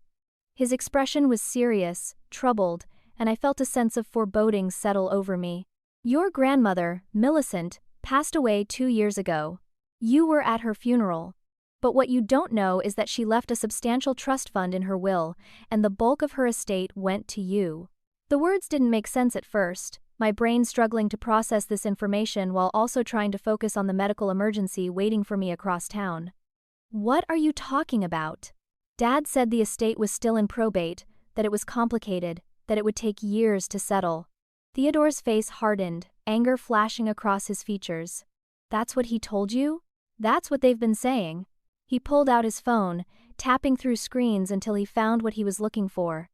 His expression was serious, troubled, and I felt a sense of foreboding settle over me. Your grandmother, Millicent, passed away 2 years ago. You were at her funeral. But what you don't know is that she left a substantial trust fund in her will, and the bulk of her estate went to you. The words didn't make sense at first, my brain struggling to process this information while also trying to focus on the medical emergency waiting for me across town. What are you talking about? Dad said the estate was still in probate, that it was complicated, that it would take years to settle. Theodore's face hardened, anger flashing across his features. That's what he told you? That's what they've been saying. He pulled out his phone, tapping through screens until he found what he was looking for.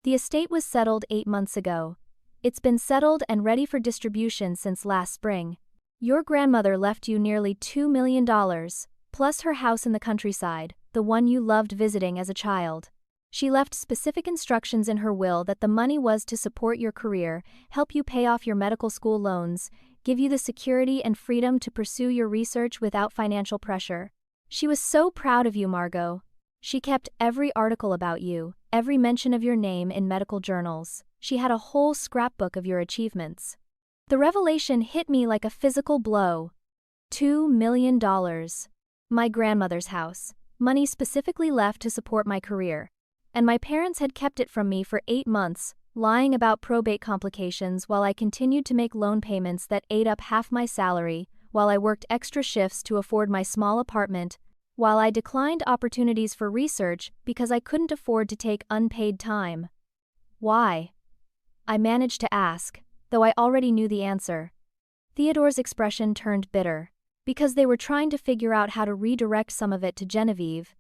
The estate was settled 8 months ago. It's been settled and ready for distribution since last spring. Your grandmother left you nearly $2 million, plus her house in the countryside, the one you loved visiting as a child. She left specific instructions in her will that the money was to support your career, help you pay off your medical school loans, give you the security and freedom to pursue your research without financial pressure. She was so proud of you, Margot. She kept every article about you, every mention of your name in medical journals. She had a whole scrapbook of your achievements. The revelation hit me like a physical blow. $2 million. My grandmother's house, money specifically left to support my career. And my parents had kept it from me for 8 months, lying about probate complications while I continued to make loan payments that ate up half my salary, while I worked extra shifts to afford my small apartment, while I declined opportunities for research because I couldn't afford to take unpaid time. Why? I managed to ask, though I already knew the answer. Theodore's expression turned bitter. Because they were trying to figure out how to redirect some of it to Genevieve.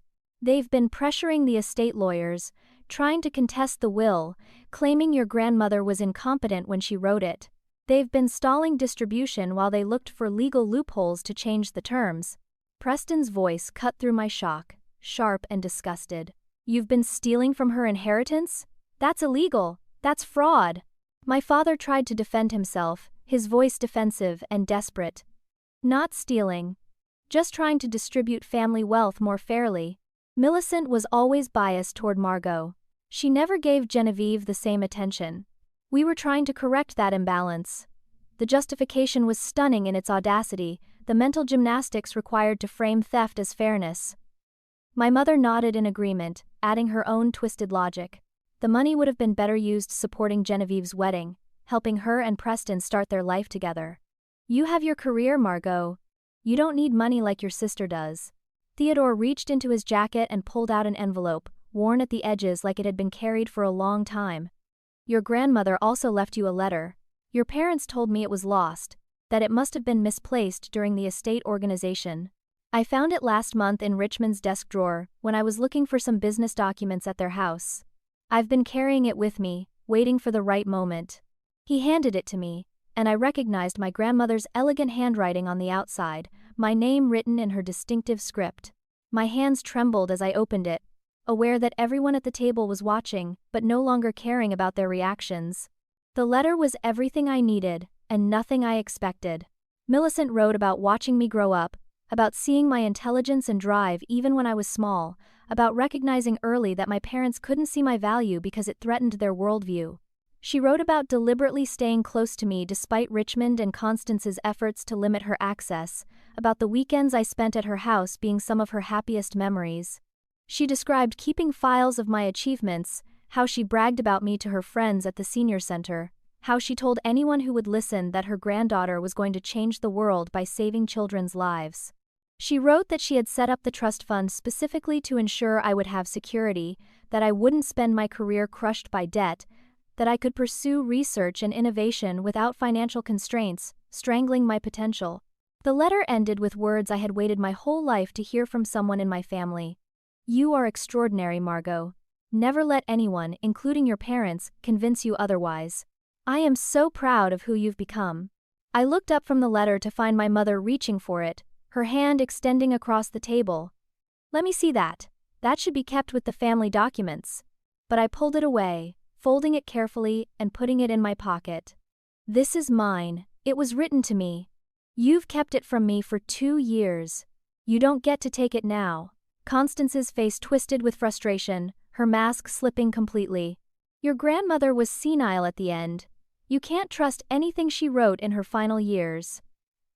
They've been pressuring the estate lawyers, trying to contest the will, claiming your grandmother was incompetent when she wrote it. They've been stalling distribution while they looked for legal loopholes to change the terms. Preston's voice cut through my shock, sharp and disgusted. You've been stealing from her inheritance? That's illegal. That's fraud. My father tried to defend himself, his voice defensive and desperate. Not stealing. Just trying to distribute family wealth more fairly. Millicent was always biased toward Margot. She never gave Genevieve the same attention. We were trying to correct that imbalance. The justification was stunning in its audacity, the mental gymnastics required to frame theft as fairness. My mother nodded in agreement, adding her own twisted logic. The money would have been better used supporting Genevieve's wedding, helping her and Preston start their life together. You have your career, Margot. You don't need money like your sister does. Theodore reached into his jacket and pulled out an envelope, worn at the edges like it had been carried for a long time. Your grandmother also left you a letter. Your parents told me it was lost, that it must have been misplaced during the estate organization. I found it last month in Richmond's desk drawer when I was looking for some business documents at their house. I've been carrying it with me, waiting for the right moment. He handed it to me, and I recognized my grandmother's elegant handwriting on the outside, my name written in her distinctive script. My hands trembled as I opened it, aware that everyone at the table was watching, but no longer caring about their reactions. The letter was everything I needed, and nothing I expected. Millicent wrote about watching me grow up, about seeing my intelligence and drive even when I was small, about recognizing early that my parents couldn't see my value because it threatened their worldview. She wrote about deliberately staying close to me despite Richmond and Constance's efforts to limit her access, about the weekends I spent at her house being some of her happiest memories. She described keeping files of my achievements, how she bragged about me to her friends at the senior center, how she told anyone who would listen that her granddaughter was going to change the world by saving children's lives. She wrote that she had set up the trust fund specifically to ensure I would have security, that I wouldn't spend my career crushed by debt, that I could pursue research and innovation without financial constraints, strangling my potential. The letter ended with words I had waited my whole life to hear from someone in my family. "You are extraordinary, Margot. Never let anyone, including your parents, convince you otherwise. I am so proud of who you've become." I looked up from the letter to find my mother reaching for it, her hand extending across the table. "Let me see that. That should be kept with the family documents." But I pulled it away, folding it carefully and putting it in my pocket. "This is mine. It was written to me. You've kept it from me for 2 years. You don't get to take it now." Constance's face twisted with frustration, her mask slipping completely. "Your grandmother was senile at the end. You can't trust anything she wrote in her final years."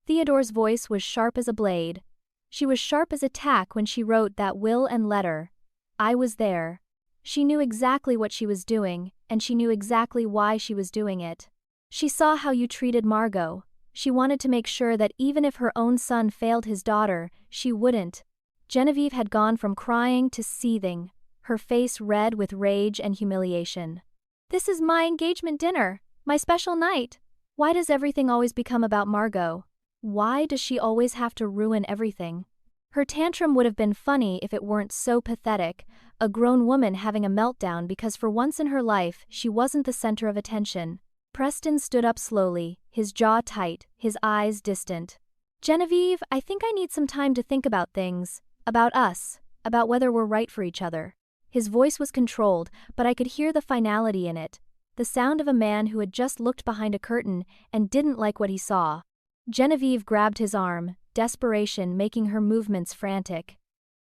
Theodore's voice was sharp as a blade. She was sharp as a tack when she wrote that will and letter. I was there. She knew exactly what she was doing, and she knew exactly why she was doing it. She saw how you treated Margot. She wanted to make sure that even if her own son failed his daughter, she wouldn't. Genevieve had gone from crying to seething, her face red with rage and humiliation. "This is my engagement dinner, my special night. Why does everything always become about Margot? Why does she always have to ruin everything?" Her tantrum would have been funny if it weren't so pathetic, a grown woman having a meltdown because for once in her life she wasn't the center of attention. Preston stood up slowly, his jaw tight, his eyes distant. "Genevieve, I think I need some time to think about things, about us, about whether we're right for each other." His voice was controlled, but I could hear the finality in it, the sound of a man who had just looked behind a curtain and didn't like what he saw. Genevieve grabbed his arm, desperation making her movements frantic.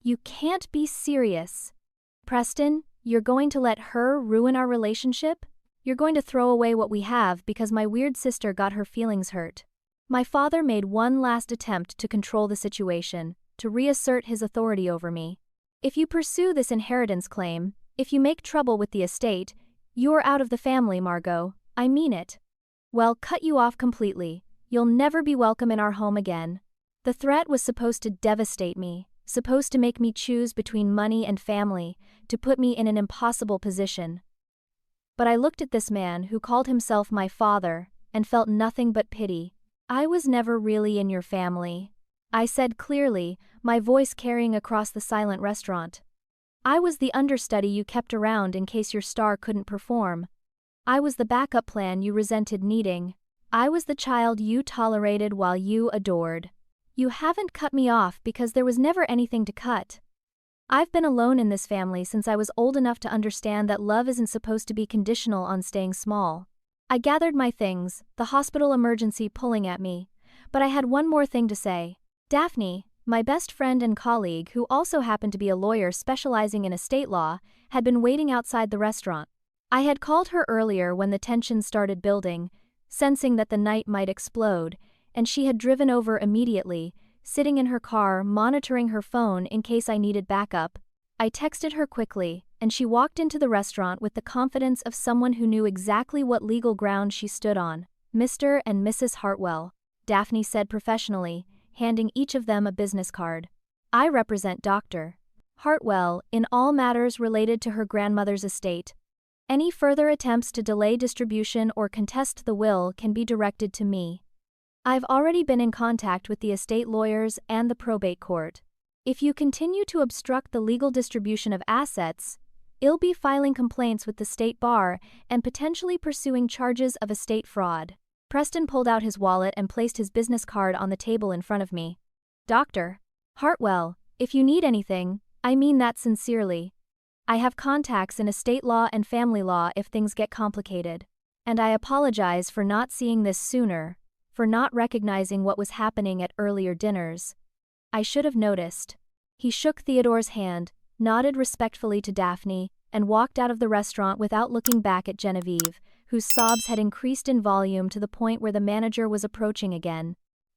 "You can't be serious. Preston, you're going to let her ruin our relationship? You're going to throw away what we have because my weird sister got her feelings hurt." My father made one last attempt to control the situation, to reassert his authority over me. "If you pursue this inheritance claim, if you make trouble with the estate, you're out of the family, Margot. I mean it. Well, cut you off completely. You'll never be welcome in our home again." The threat was supposed to devastate me, supposed to make me choose between money and family, to put me in an impossible position. But I looked at this man who called himself my father, and felt nothing but pity. "I was never really in your family," I said clearly, my voice carrying across the silent restaurant. "I was the understudy you kept around in case your star couldn't perform. I was the backup plan you resented needing. I was the child you tolerated while you adored. You haven't cut me off because there was never anything to cut. I've been alone in this family since I was old enough to understand that love isn't supposed to be conditional on staying small." I gathered my things, the hospital emergency pulling at me, but I had one more thing to say. Daphne, my best friend and colleague who also happened to be a lawyer specializing in estate law, had been waiting outside the restaurant. I had called her earlier when the tension started building, sensing that the night might explode, and she had driven over immediately, sitting in her car monitoring her phone in case I needed backup. I texted her quickly, and she walked into the restaurant with the confidence of someone who knew exactly what legal ground she stood on. "Mr. and Mrs. Hartwell," Daphne said professionally, handing each of them a business card. "I represent Dr. Hartwell in all matters related to her grandmother's estate. Any further attempts to delay distribution or contest the will can be directed to me. I've already been in contact with the estate lawyers and the probate court. If you continue to obstruct the legal distribution of assets, I'll be filing complaints with the state bar and potentially pursuing charges of estate fraud." Preston pulled out his wallet and placed his business card on the table in front of me. "Dr. Hartwell, if you need anything, I mean that sincerely. I have contacts in estate law and family law if things get complicated. And I apologize for not seeing this sooner, for not recognizing what was happening at earlier dinners. I should have noticed. He shook Theodore's hand, nodded respectfully to Daphne, and walked out of the restaurant without looking back at Genevieve, whose sobs had increased in volume to the point where the manager was approaching again.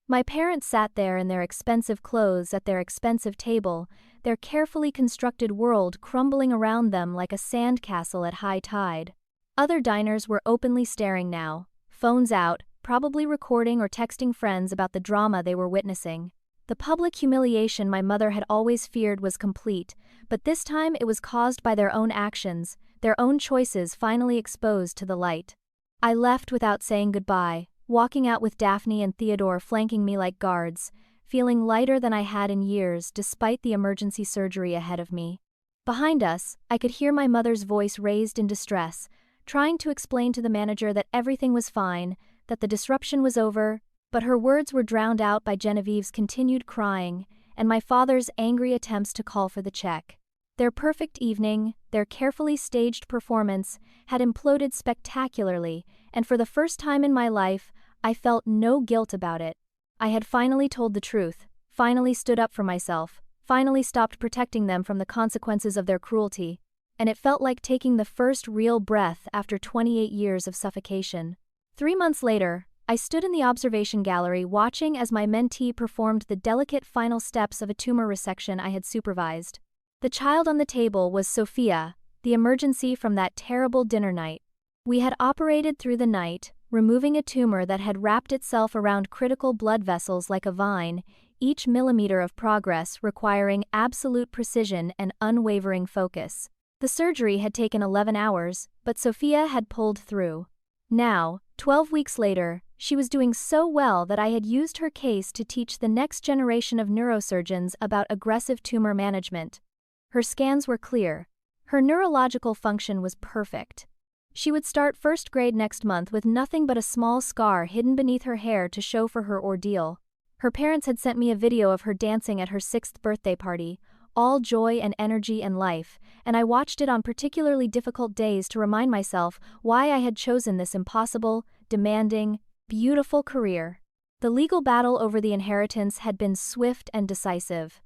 My parents sat there in their expensive clothes at their expensive table, their carefully constructed world crumbling around them like a sandcastle at high tide. Other diners were openly staring now, phones out, probably recording or texting friends about the drama they were witnessing. The public humiliation my mother had always feared was complete, but this time it was caused by their own actions, their own choices finally exposed to the light. I left without saying goodbye, walking out with Daphne and Theodore flanking me like guards, feeling lighter than I had in years despite the emergency surgery ahead of me. Behind us, I could hear my mother's voice raised in distress, trying to explain to the manager that everything was fine, that the disruption was over, but her words were drowned out by Genevieve's continued crying and my father's angry attempts to call for the check. Their perfect evening, their carefully staged performance, had imploded spectacularly, and for the first time in my life, I felt no guilt about it. I had finally told the truth, finally stood up for myself, finally stopped protecting them from the consequences of their cruelty, and it felt like taking the first real breath after 28 years of suffocation. 3 months later, I stood in the observation gallery watching as my mentee performed the delicate final steps of a tumor resection I had supervised. The child on the table was Sophia, the emergency from that terrible dinner night. We had operated through the night, removing a tumor that had wrapped itself around critical blood vessels like a vine, each millimeter of progress requiring absolute precision and unwavering focus. The surgery had taken 11 hours, but Sophia had pulled through. Now, 12 weeks later, she was doing so well that I had used her case to teach the next generation of neurosurgeons about aggressive tumor management. Her scans were clear. Her neurological function was perfect. She would start first grade next month with nothing but a small scar hidden beneath her hair to show for her ordeal. Her parents had sent me a video of her dancing at her 6th birthday party, all joy and energy and life, and I watched it on particularly difficult days to remind myself why I had chosen this impossible, demanding, beautiful career. The legal battle over the inheritance had been swift and decisive.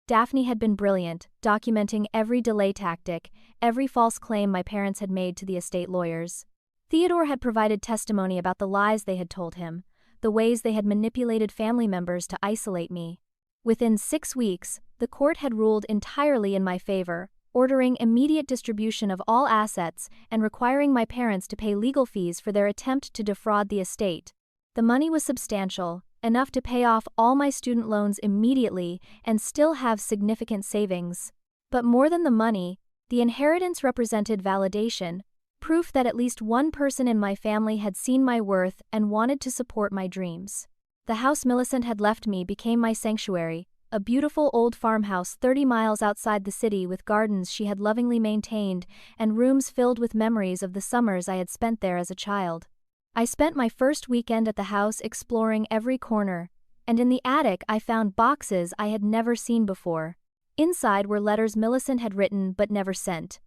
Daphne had been brilliant, documenting every delay tactic, every false claim my parents had made to the estate lawyers. Theodore had provided testimony about the lies they had told him, the ways they had manipulated family members to isolate me. Within 6 weeks, the court had ruled entirely in my favor, ordering immediate distribution of all assets and requiring my parents to pay legal fees for their attempt to defraud the estate. The money was substantial, enough to pay off all my student loans immediately and still have significant savings. But more than the money, the inheritance represented validation, proof that at least one person in my family had seen my worth and wanted to support my dreams. The house Millicent had left me became my sanctuary, a beautiful old farmhouse 30 miles outside the city with gardens she had lovingly maintained and rooms filled with memories of the summers I had spent there as a child. I spent my first weekend at the house exploring every corner, and in the attic I found boxes I had never seen before. Inside were letters Millicent had written but never sent,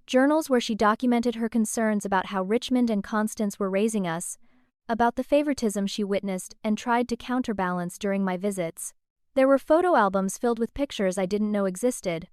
journals where she documented her concerns about how Richmond and Constance were raising us, about the favoritism she witnessed and tried to counterbalance during my visits. There were photo albums filled with pictures I didn't know existed.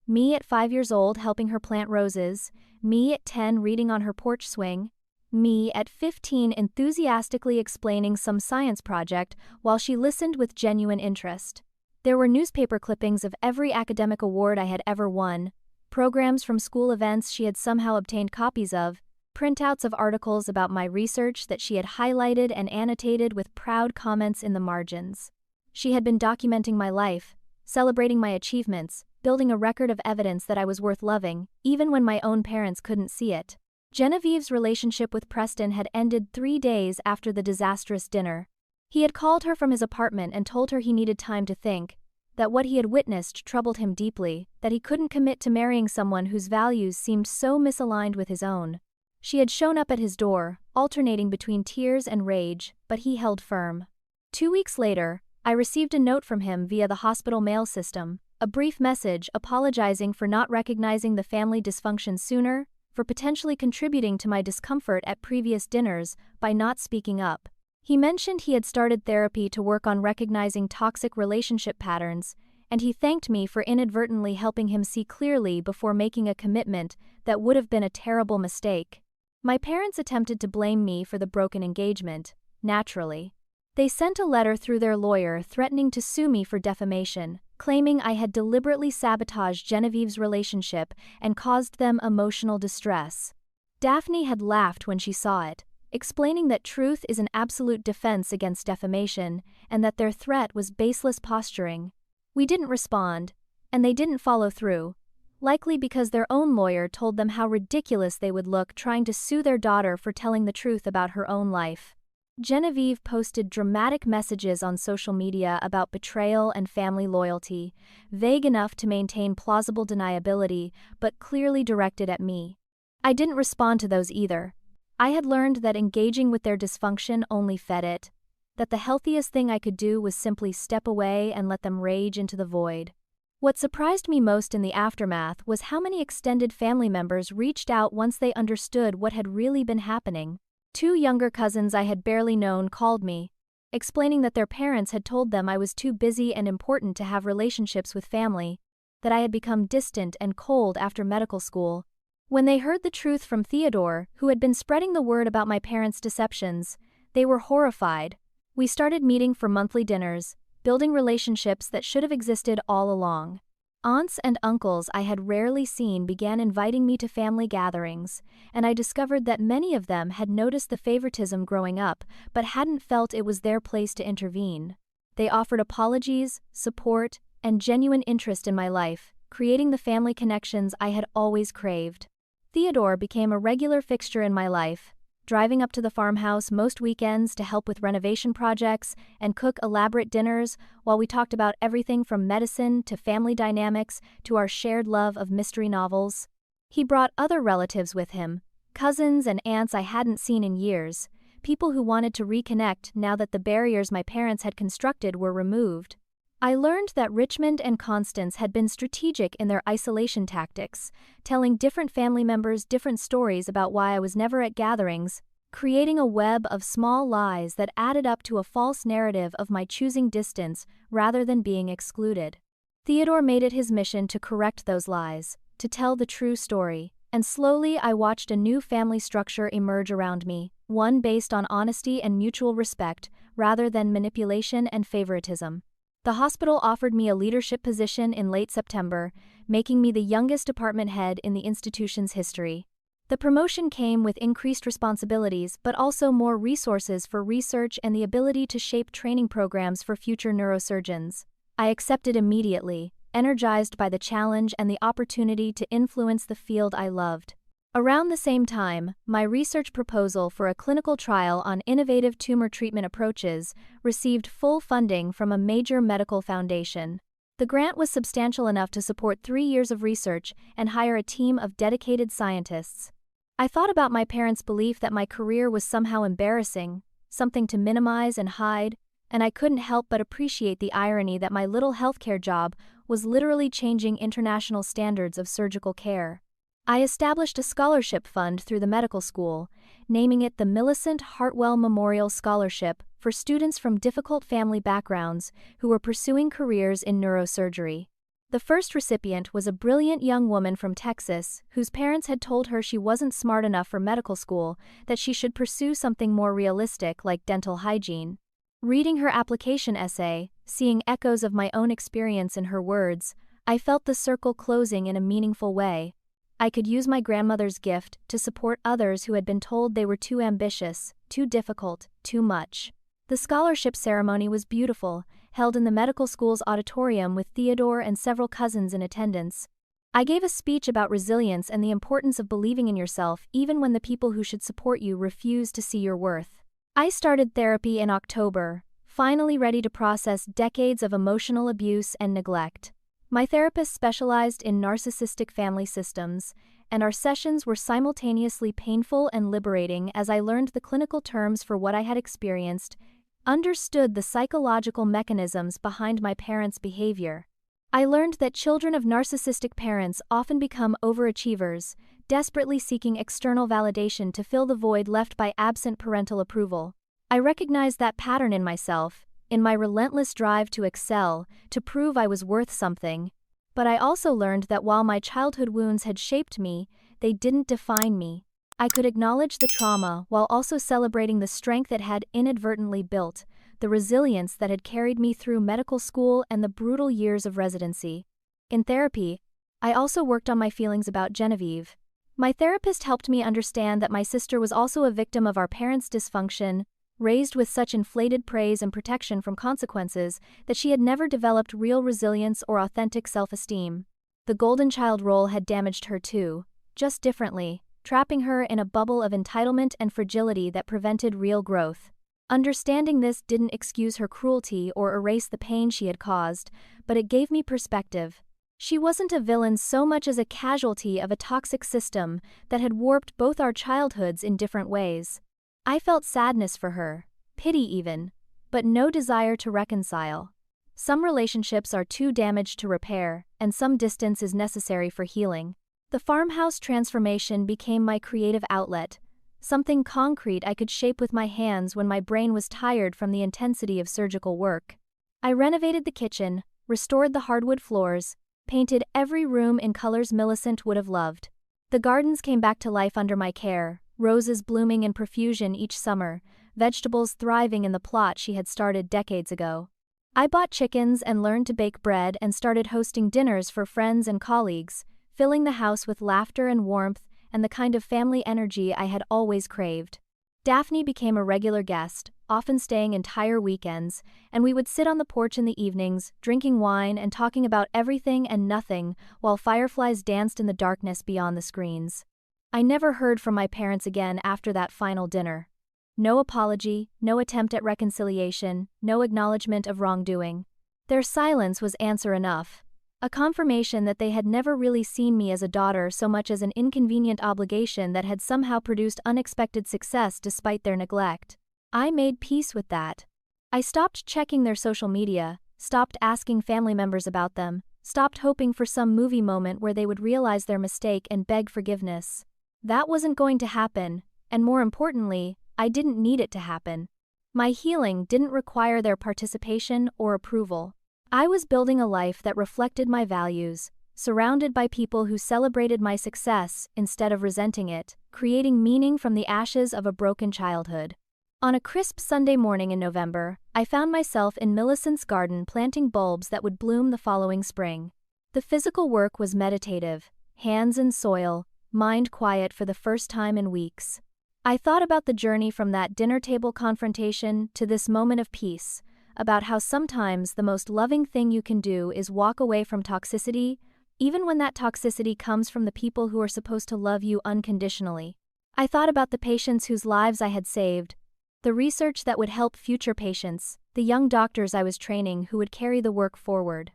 Me at 5 years old helping her plant roses, me at 10 reading on her porch swing, me at 15 enthusiastically explaining some science project while she listened with genuine interest. There were newspaper clippings of every academic award I had ever won, programs from school events she had somehow obtained copies of, printouts of articles about my research that she had highlighted and annotated with proud comments in the margins. She had been documenting my life, celebrating my achievements, building a record of evidence that I was worth loving, even when my own parents couldn't see it. Genevieve's relationship with Preston had ended 3 days after the disastrous dinner. He had called her from his apartment and told her he needed time to think, that what he had witnessed troubled him deeply, that he couldn't commit to marrying someone whose values seemed so misaligned with his own. She had shown up at his door, alternating between tears and rage, but he held firm. 2 weeks later, I received a note from him via the hospital mail system, a brief message apologizing for not recognizing the family dysfunction sooner, for potentially contributing to my discomfort at previous dinners by not speaking up. He mentioned he had started therapy to work on recognizing toxic relationship patterns, and he thanked me for inadvertently helping him see clearly before making a commitment that would have been a terrible mistake. My parents attempted to blame me for the broken engagement, naturally. They sent a letter through their lawyer threatening to sue me for defamation, claiming I had deliberately sabotaged Genevieve's relationship and caused them emotional distress. Daphne had laughed when she saw it, explaining that truth is an absolute defense against defamation and that their threat was baseless posturing. We didn't respond, and they didn't follow through, likely because their own lawyer told them how ridiculous they would look trying to sue their daughter for telling the truth about her own life. Genevieve posted dramatic messages on social media about betrayal and family loyalty, vague enough to maintain plausible deniability, but clearly directed at me. I didn't respond to those either. I had learned that engaging with their dysfunction only fed it, that the healthiest thing I could do was simply step away and let them rage into the void. What surprised me most in the aftermath was how many extended family members reached out once they understood what had really been happening. 2 younger cousins I had barely known called me, explaining that their parents had told them I was too busy and important to have relationships with family, that I had become distant and cold after medical school. When they heard the truth from Theodore, who had been spreading the word about my parents' deceptions, they were horrified. We started meeting for monthly dinners, building relationships that should have existed all along. Aunts and uncles I had rarely seen began inviting me to family gatherings, and I discovered that many of them had noticed the favoritism growing up but hadn't felt it was their place to intervene. They offered apologies, support, and genuine interest in my life, creating the family connections I had always craved. Theodore became a regular fixture in my life, driving up to the farmhouse most weekends to help with renovation projects and cook elaborate dinners while we talked about everything from medicine to family dynamics to our shared love of mystery novels. He brought other relatives with him, cousins and aunts I hadn't seen in years, people who wanted to reconnect now that the barriers my parents had constructed were removed. I learned that Richmond and Constance had been strategic in their isolation tactics, telling different family members different stories about why I was never at gatherings, creating a web of small lies that added up to a false narrative of my choosing distance rather than being excluded. Theodore made it his mission to correct those lies, to tell the true story, and slowly I watched a new family structure emerge around me, one based on honesty and mutual respect rather than manipulation and favoritism. The hospital offered me a leadership position in late September, making me the youngest department head in the institution's history. The promotion came with increased responsibilities but also more resources for research and the ability to shape training programs for future neurosurgeons. I accepted immediately, energized by the challenge and the opportunity to influence the field I loved. Around the same time, my research proposal for a clinical trial on innovative tumor treatment approaches received full funding from a major medical foundation. The grant was substantial enough to support 3 years of research and hire a team of dedicated scientists. I thought about my parents' belief that my career was somehow embarrassing, something to minimize and hide, and I couldn't help but appreciate the irony that my little healthcare job was literally changing international standards of surgical care. I established a scholarship fund through the medical school, naming it the Millicent Hartwell Memorial Scholarship for students from difficult family backgrounds who were pursuing careers in neurosurgery. The first recipient was a brilliant young woman from Texas whose parents had told her she wasn't smart enough for medical school, that she should pursue something more realistic like dental hygiene. Reading her application essay, seeing echoes of my own experience in her words, I felt the circle closing in a meaningful way. I could use my grandmother's gift to support others who had been told they were too ambitious, too difficult, too much. The scholarship ceremony was beautiful, held in the medical school's auditorium with Theodore and several cousins in attendance. I gave a speech about resilience and the importance of believing in yourself even when the people who should support you refuse to see your worth. I started therapy in October, finally ready to process decades of emotional abuse and neglect. My therapist specialized in narcissistic family systems, and our sessions were simultaneously painful and liberating as I learned the clinical terms for what I had experienced, understood the psychological mechanisms behind my parents' behavior. I learned that children of narcissistic parents often become overachievers, desperately seeking external validation to fill the void left by absent parental approval. I recognized that pattern in myself, in my relentless drive to excel, to prove I was worth something. But I also learned that while my childhood wounds had shaped me, they didn't define me. I could acknowledge the trauma while also celebrating the strength it had inadvertently built, the resilience that had carried me through medical school and the brutal years of residency. In therapy, I also worked on my feelings about Genevieve. My therapist helped me understand that my sister was also a victim of our parents' dysfunction, raised with such inflated praise and protection from consequences that she had never developed real resilience or authentic self-esteem. The golden child role had damaged her too, just differently, trapping her in a bubble of entitlement and fragility that prevented real growth. Understanding this didn't excuse her cruelty or erase the pain she had caused, but it gave me perspective. She wasn't a villain so much as a casualty of a toxic system that had warped both our childhoods in different ways. I felt sadness for her, pity even, but no desire to reconcile. Some relationships are too damaged to repair, and some distance is necessary for healing. The farmhouse transformation became my creative outlet, something concrete I could shape with my hands when my brain was tired from the intensity of surgical work. I renovated the kitchen, restored the hardwood floors, painted every room in colors Millicent would have loved. The gardens came back to life under my care, roses blooming in profusion each summer, vegetables thriving in the plot she had started decades ago. I bought chickens and learned to bake bread and started hosting dinners for friends and colleagues, filling the house with laughter and warmth and the kind of family energy I had always craved. Daphne became a regular guest, often staying entire weekends, and we would sit on the porch in the evenings, drinking wine and talking about everything and nothing, while fireflies danced in the darkness beyond the screens. I never heard from my parents again after that final dinner. No apology, no attempt at reconciliation, no acknowledgement of wrongdoing. Their silence was answer enough. A confirmation that they had never really seen me as a daughter so much as an inconvenient obligation that had somehow produced unexpected success despite their neglect. I made peace with that. I stopped checking their social media, stopped asking family members about them, stopped hoping for some movie moment where they would realize their mistake and beg forgiveness. That wasn't going to happen, and more importantly, I didn't need it to happen. My healing didn't require their participation or approval. I was building a life that reflected my values, surrounded by people who celebrated my success instead of resenting it, creating meaning from the ashes of a broken childhood. On a crisp Sunday morning in November, I found myself in Millicent's garden planting bulbs that would bloom the following spring. The physical work was meditative, hands in soil, mind quiet for the first time in weeks. I thought about the journey from that dinner table confrontation to this moment of peace, about how sometimes the most loving thing you can do is walk away from toxicity, even when that toxicity comes from the people who are supposed to love you unconditionally. I thought about the patients whose lives I had saved, the research that would help future patients, the young doctors I was training who would carry the work forward.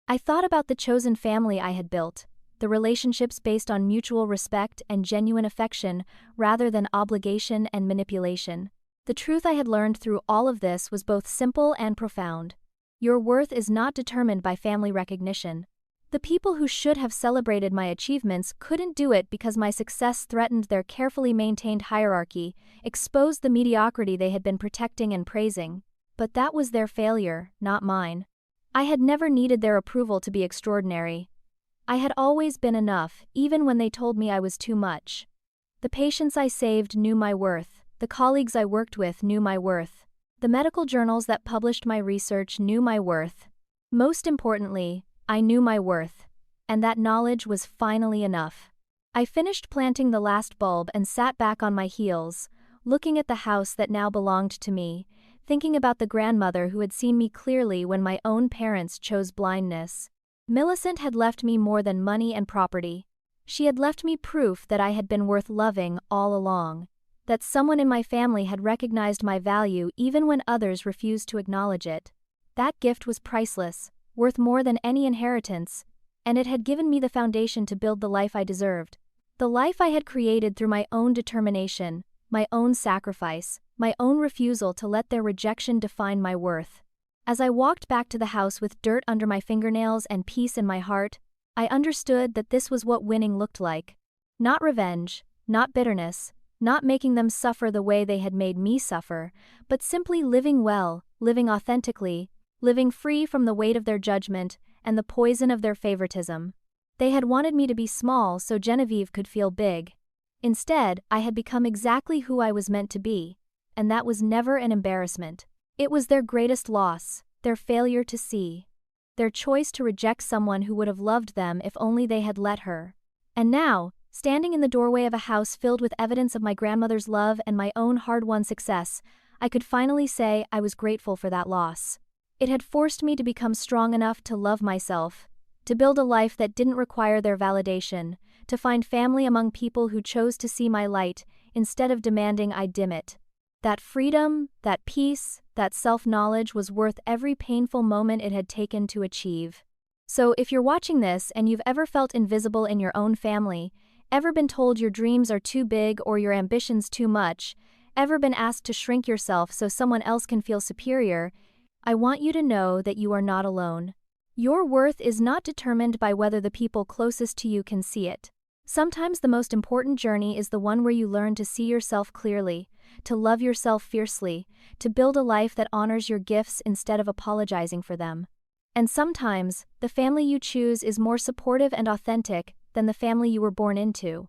I thought about the chosen family I had built, the relationships based on mutual respect and genuine affection rather than obligation and manipulation. The truth I had learned through all of this was both simple and profound. Your worth is not determined by family recognition. The people who should have celebrated my achievements couldn't do it because my success threatened their carefully maintained hierarchy, exposed the mediocrity they had been protecting and praising. But that was their failure, not mine. I had never needed their approval to be extraordinary. I had always been enough, even when they told me I was too much. The patients I saved knew my worth. The colleagues I worked with knew my worth. The medical journals that published my research knew my worth. Most importantly, I knew my worth, and that knowledge was finally enough. I finished planting the last bulb and sat back on my heels, looking at the house that now belonged to me, thinking about the grandmother who had seen me clearly when my own parents chose blindness. Millicent had left me more than money and property. She had left me proof that I had been worth loving all along. That someone in my family had recognized my value even when others refused to acknowledge it. That gift was priceless, worth more than any inheritance, and it had given me the foundation to build the life I deserved. The life I had created through my own determination, my own sacrifice, my own refusal to let their rejection define my worth. As I walked back to the house with dirt under my fingernails and peace in my heart, I understood that this was what winning looked like. Not revenge, not bitterness, not making them suffer the way they had made me suffer, but simply living well, living authentically, living free from the weight of their judgment and the poison of their favoritism. They had wanted me to be small so Genevieve could feel big. Instead, I had become exactly who I was meant to be, and that was never an embarrassment. It was their greatest loss, their failure to see, their choice to reject someone who would have loved them if only they had let her. And now, standing in the doorway of a house filled with evidence of my grandmother's love and my own hard-won success, I could finally say I was grateful for that loss. It had forced me to become strong enough to love myself, to build a life that didn't require their validation, to find family among people who chose to see my light instead of demanding I dim it. That freedom, that peace, that self-knowledge was worth every painful moment it had taken to achieve. So if you're watching this and you've ever felt invisible in your own family, ever been told your dreams are too big or your ambitions too much, ever been asked to shrink yourself so someone else can feel superior, I want you to know that you are not alone. Your worth is not determined by whether the people closest to you can see it. Sometimes the most important journey is the one where you learn to see yourself clearly, to love yourself fiercely, to build a life that honors your gifts instead of apologizing for them. And sometimes, the family you choose is more supportive and authentic than the family you were born into.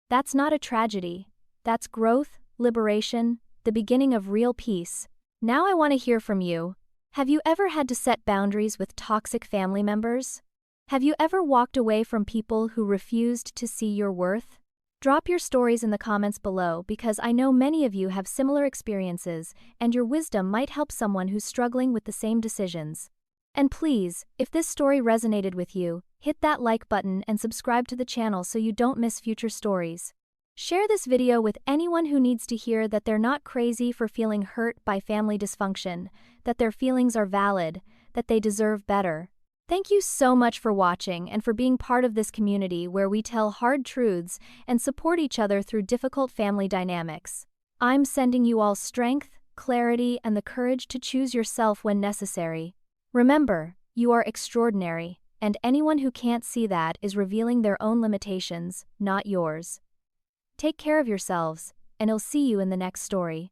That's not a tragedy. That's growth, liberation, the beginning of real peace. Now I want to hear from you. Have you ever had to set boundaries with toxic family members? Have you ever walked away from people who refused to see your worth? Drop your stories in the comments below because I know many of you have similar experiences and your wisdom might help someone who's struggling with the same decisions. And please, if this story resonated with you, hit that like button and subscribe to the channel so you don't miss future stories. Share this video with anyone who needs to hear that they're not crazy for feeling hurt by family dysfunction, that their feelings are valid, that they deserve better. Thank you so much for watching and for being part of this community where we tell hard truths and support each other through difficult family dynamics. I'm sending you all strength, clarity, and the courage to choose yourself when necessary. Remember, you are extraordinary, and anyone who can't see that is revealing their own limitations, not yours. Take care of yourselves, and I'll see you in the next story.